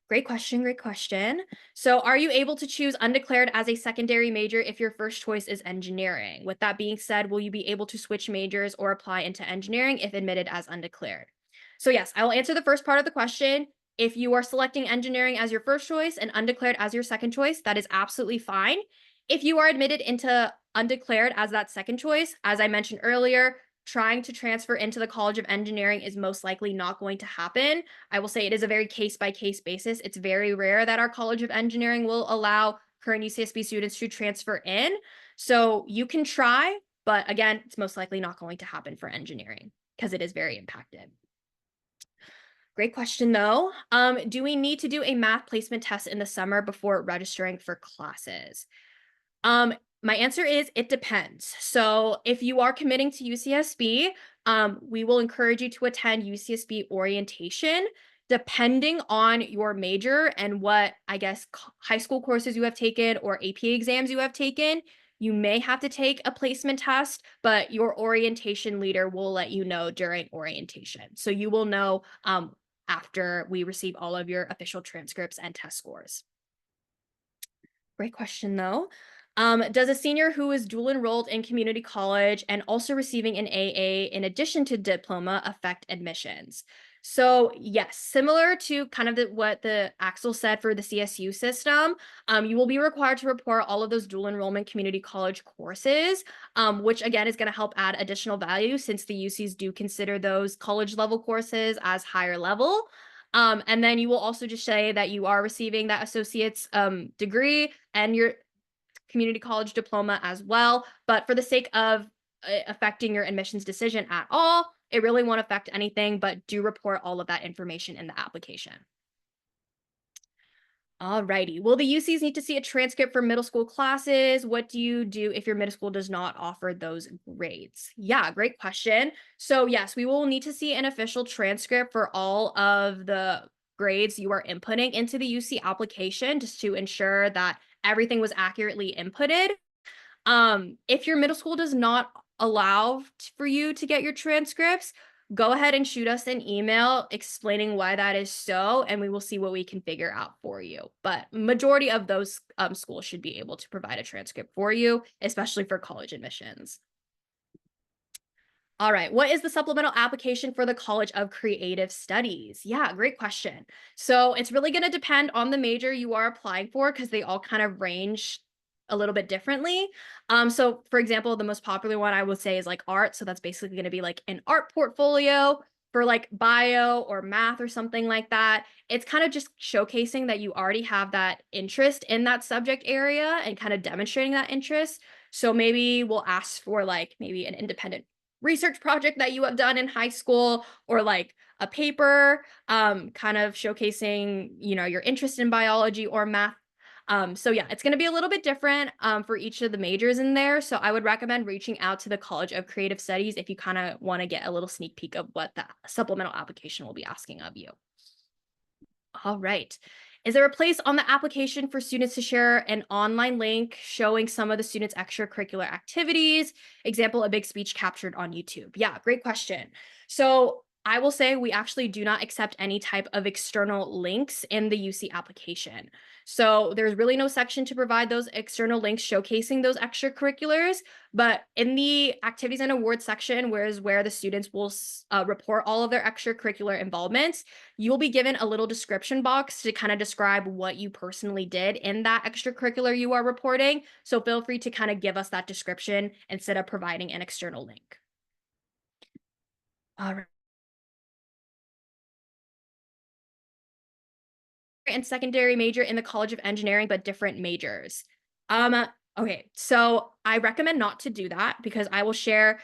Great question, great question. So are you able to choose undeclared as a secondary major if your first choice is engineering? With that being said, will you be able to switch majors or apply into engineering if admitted as undeclared? So yes, I will answer the first part of the question. If you are selecting engineering as your first choice and undeclared as your second choice, that is absolutely fine. If you are admitted into undeclared as that second choice, as I mentioned earlier, trying to transfer into the College of Engineering is most likely not going to happen. I will say it is a very case-by-case basis. It's very rare that our College of Engineering will allow current UCSB students to transfer in. So you can try, but again, it's most likely not going to happen for engineering because it is very impacted. Great question though. Do we need to do a math placement test in the summer before registering for classes? My answer is it depends. So if you are committing to UCSB, we will encourage you to attend UCSB orientation. Depending on your major and what, I guess, high school courses you have taken or AP exams you have taken, you may have to take a placement test, but your orientation leader will let you know during orientation. So you will know after we receive all of your official transcripts and test scores. Great question, though. Does a senior who is dual enrolled in community college and also receiving an AA in addition to diploma affect admissions? So yes, similar to kind of what the Axel said for the CSU system, you will be required to report all of those dual enrollment community college courses, which again is going to help add additional value since the UCs do consider those college level courses as higher level. And then you will also just say that you are receiving that associate's degree and your community college diploma as well. But for the sake of affecting your admissions decision at all, it really won't affect anything, but do report all of that information in the application. Alrighty. Will the UCs need to see a transcript for middle school classes? What do you do if your middle school does not offer those grades? Yeah, great question. So yes, we will need to see an official transcript for all of the grades you are inputting into the UC application just to ensure that everything was accurately inputted. If your middle school does not allow for you to get your transcripts, go ahead and shoot us an email explaining why that is so, and we will see what we can figure out for you. But majority of those schools should be able to provide a transcript for you, especially for college admissions. All right, what is the supplemental application for the College of Creative Studies? Yeah, great question. So it's really going to depend on the major you are applying for because they all kind of range a little bit differently. So for example, the most popular one I would say is like art. So that's basically going to be like an art portfolio for like bio or math or something like that. It's kind of just showcasing that you already have that interest in that subject area and kind of demonstrating that interest. So maybe we'll ask for like maybe an independent research project that you have done in high school or like a paper kind of showcasing, you know, your interest in biology or math. So yeah, it's going to be a little bit different for each of the majors in there. So I would recommend reaching out to the College of Creative Studies if you kind of want to get a little sneak peek of what the supplemental application will be asking of you. All right. Is there a place on the application for students to share an online link showing some of the students' extracurricular activities? Example, a big speech captured on YouTube. Yeah, great question. So I will say we actually do not accept any type of external links in the UC application. So there's really no section to provide those external links showcasing those extracurriculars. But in the activities and awards section, where the students will report all of their extracurricular involvements, you will be given a little description box to kind of describe what you personally did in that extracurricular you are reporting. So feel free to kind of give us that description instead of providing an external link. All right. And secondary major in the College of Engineering, but different majors. Okay, so I recommend not to do that because I will share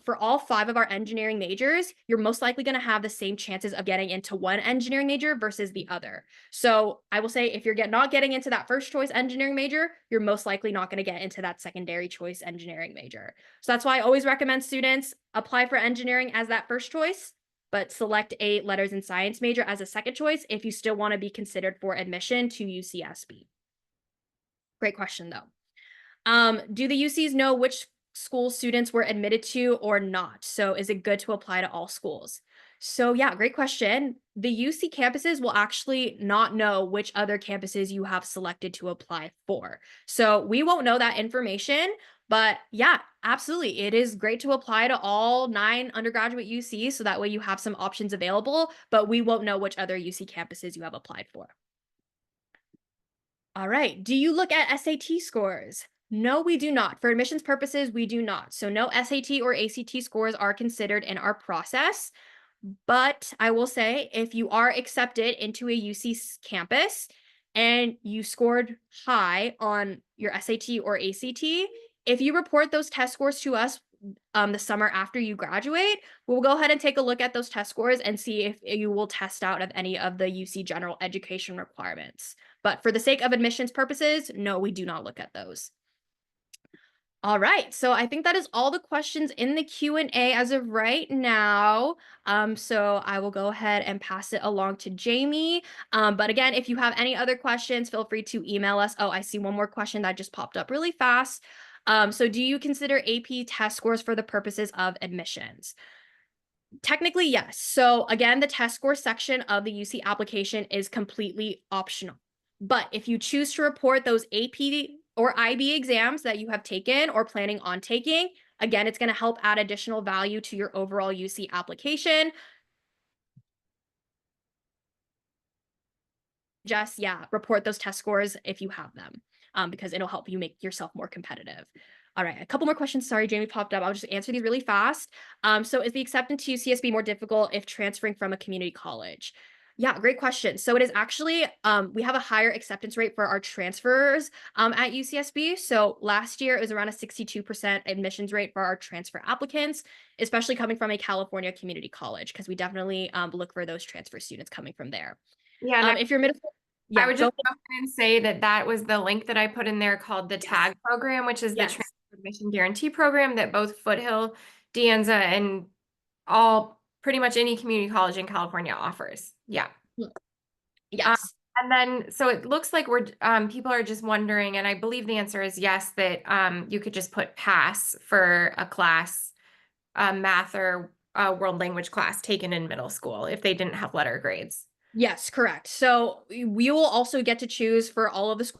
for all 5 of our engineering majors, you're most likely going to have the same chances of getting into one engineering major versus the other. So I will say if you're not getting into that first choice engineering major, you're most likely not going to get into that secondary choice engineering major. So that's why I always recommend students apply for engineering as that first choice, but select a letters and science major as a second choice if you still want to be considered for admission to UCSB. Great question, though. Do the UCs know which school students were admitted to or not? So is it good to apply to all schools? So yeah, great question. The UC campuses will actually not know which other campuses you have selected to apply for. So we won't know that information, but yeah, absolutely. It is great to apply to all 9 undergraduate UCs so that way you have some options available, but we won't know which other UC campuses you have applied for. All right. Do you look at SAT scores? No, we do not. For admissions purposes, we do not. So no SAT or ACT scores are considered in our process. But I will say if you are accepted into a UC campus and you scored high on your SAT or ACT, if you report those test scores to us the summer after you graduate, we'll go ahead and take a look at those test scores and see if you will test out of any of the UC general education requirements. But for the sake of admissions purposes, no, we do not look at those. All right, so I think that is all the questions in the Q&A as of right now. So I will go ahead and pass it along to Jamie. But again, if you have any other questions, feel free to email us. Oh, I see one more question that just popped up really fast. So do you consider AP test scores for the purposes of admissions? Technically, yes. So again, the test score section of the UC application is completely optional. But if you choose to report those AP or IB exams that you have taken or planning on taking, again, it's going to help add additional value to your overall UC application. Just, yeah, report those test scores if you have them, because it'll help you make yourself more competitive. All right, a couple more questions. Sorry, Jamie popped up. I'll just answer these really fast. So is the acceptance to UCSB more difficult if transferring from a community college? Yeah, great question. So it is actually, we have a higher acceptance rate for our transfers at UCSB. So last year it was around a 62% admissions rate for our transfer applicants, especially coming from a California community college, because we definitely look for those transfer students coming from there. Yeah, If you're middle school, I yeah, would just go ahead and say that was the link that I put in there called the TAG program, which is the Yes. Transfer Admission Guarantee Program that both Foothill, De Anza, and all pretty much any community college in California offers. Yeah. Yes. And then, so it looks like people are just wondering, and I believe the answer is yes, that you could just put pass for a class, math or world language class taken in middle school if they didn't have letter grades. Yes, correct. So we will also get to choose for all of the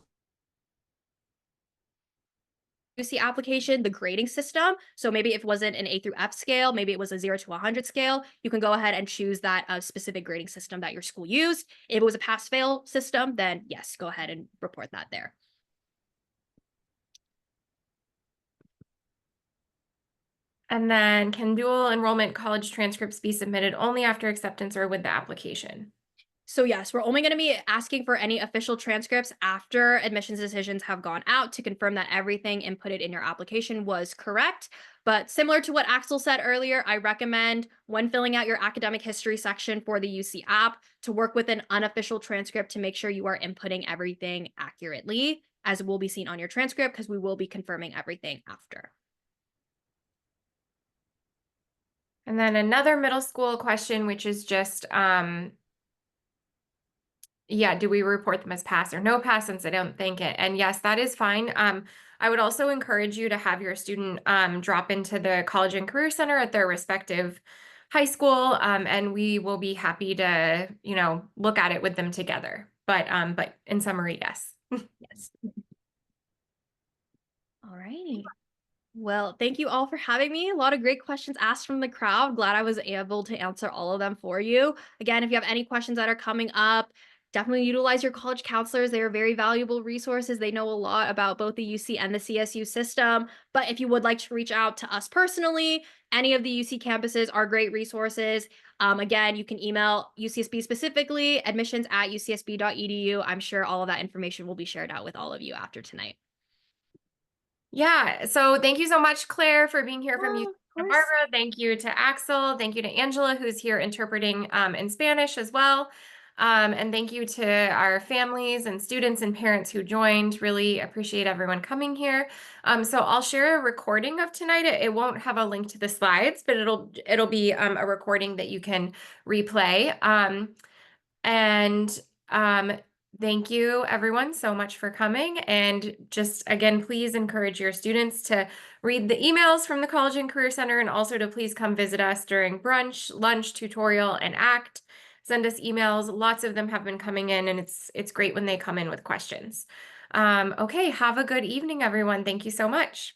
UC application, the grading system. So maybe if it wasn't an A through F scale, maybe it was a 0 to 100 scale, you can go ahead and choose that specific grading system that your school used. If it was a pass-fail system, then yes, go ahead and report that there. And then can dual enrollment college transcripts be submitted only after acceptance or with the application? So yes, we're only going to be asking for any official transcripts after admissions decisions have gone out to confirm that everything inputted in your application was correct. But similar to what Axel said earlier, I recommend when filling out your academic history section for the UC app to work with an unofficial transcript to make sure you are inputting everything accurately, as will be seen on your transcript, because we will be confirming everything after. And then another middle school question, which is just, yeah, do we report them as pass or no pass since I don't think it? And yes, that is fine. I would also encourage you to have your student drop into the College and Career Center at their respective high school, and we will be happy to, look at it with them together. But in summary, yes. Yes. All righty. Well, thank you all for having me. A lot of great questions asked from the crowd. Glad I was able to answer all of them for you. Again, if you have any questions that are coming up, definitely utilize your college counselors. They are very valuable resources. They know a lot about both the UC and the CSU system. But if you would like to reach out to us personally, any of the UC campuses are great resources. Again, you can email UCSB specifically, admissions@ucsb.edu. I'm sure all of that information will be shared out with all of you after tonight. Yeah, so thank you so much, Claire, for being here from Oh, UC of Santa course. Barbara. Thank you to Axel. Thank you to Angela, who's here interpreting in Spanish as well. And thank you to our families and students and parents who joined. Really appreciate everyone coming here. So I'll share a recording of tonight. It won't have a link to the slides, but it'll be a recording that you can replay. And thank you everyone so much for coming. And just again, please encourage your students to read the emails from the College and Career Center, and also to please come visit us during brunch, lunch, tutorial, and ACT. Send us emails. Lots of them have been coming in, and it's great when they come in with questions. Okay, have a good evening, everyone. Thank you so much.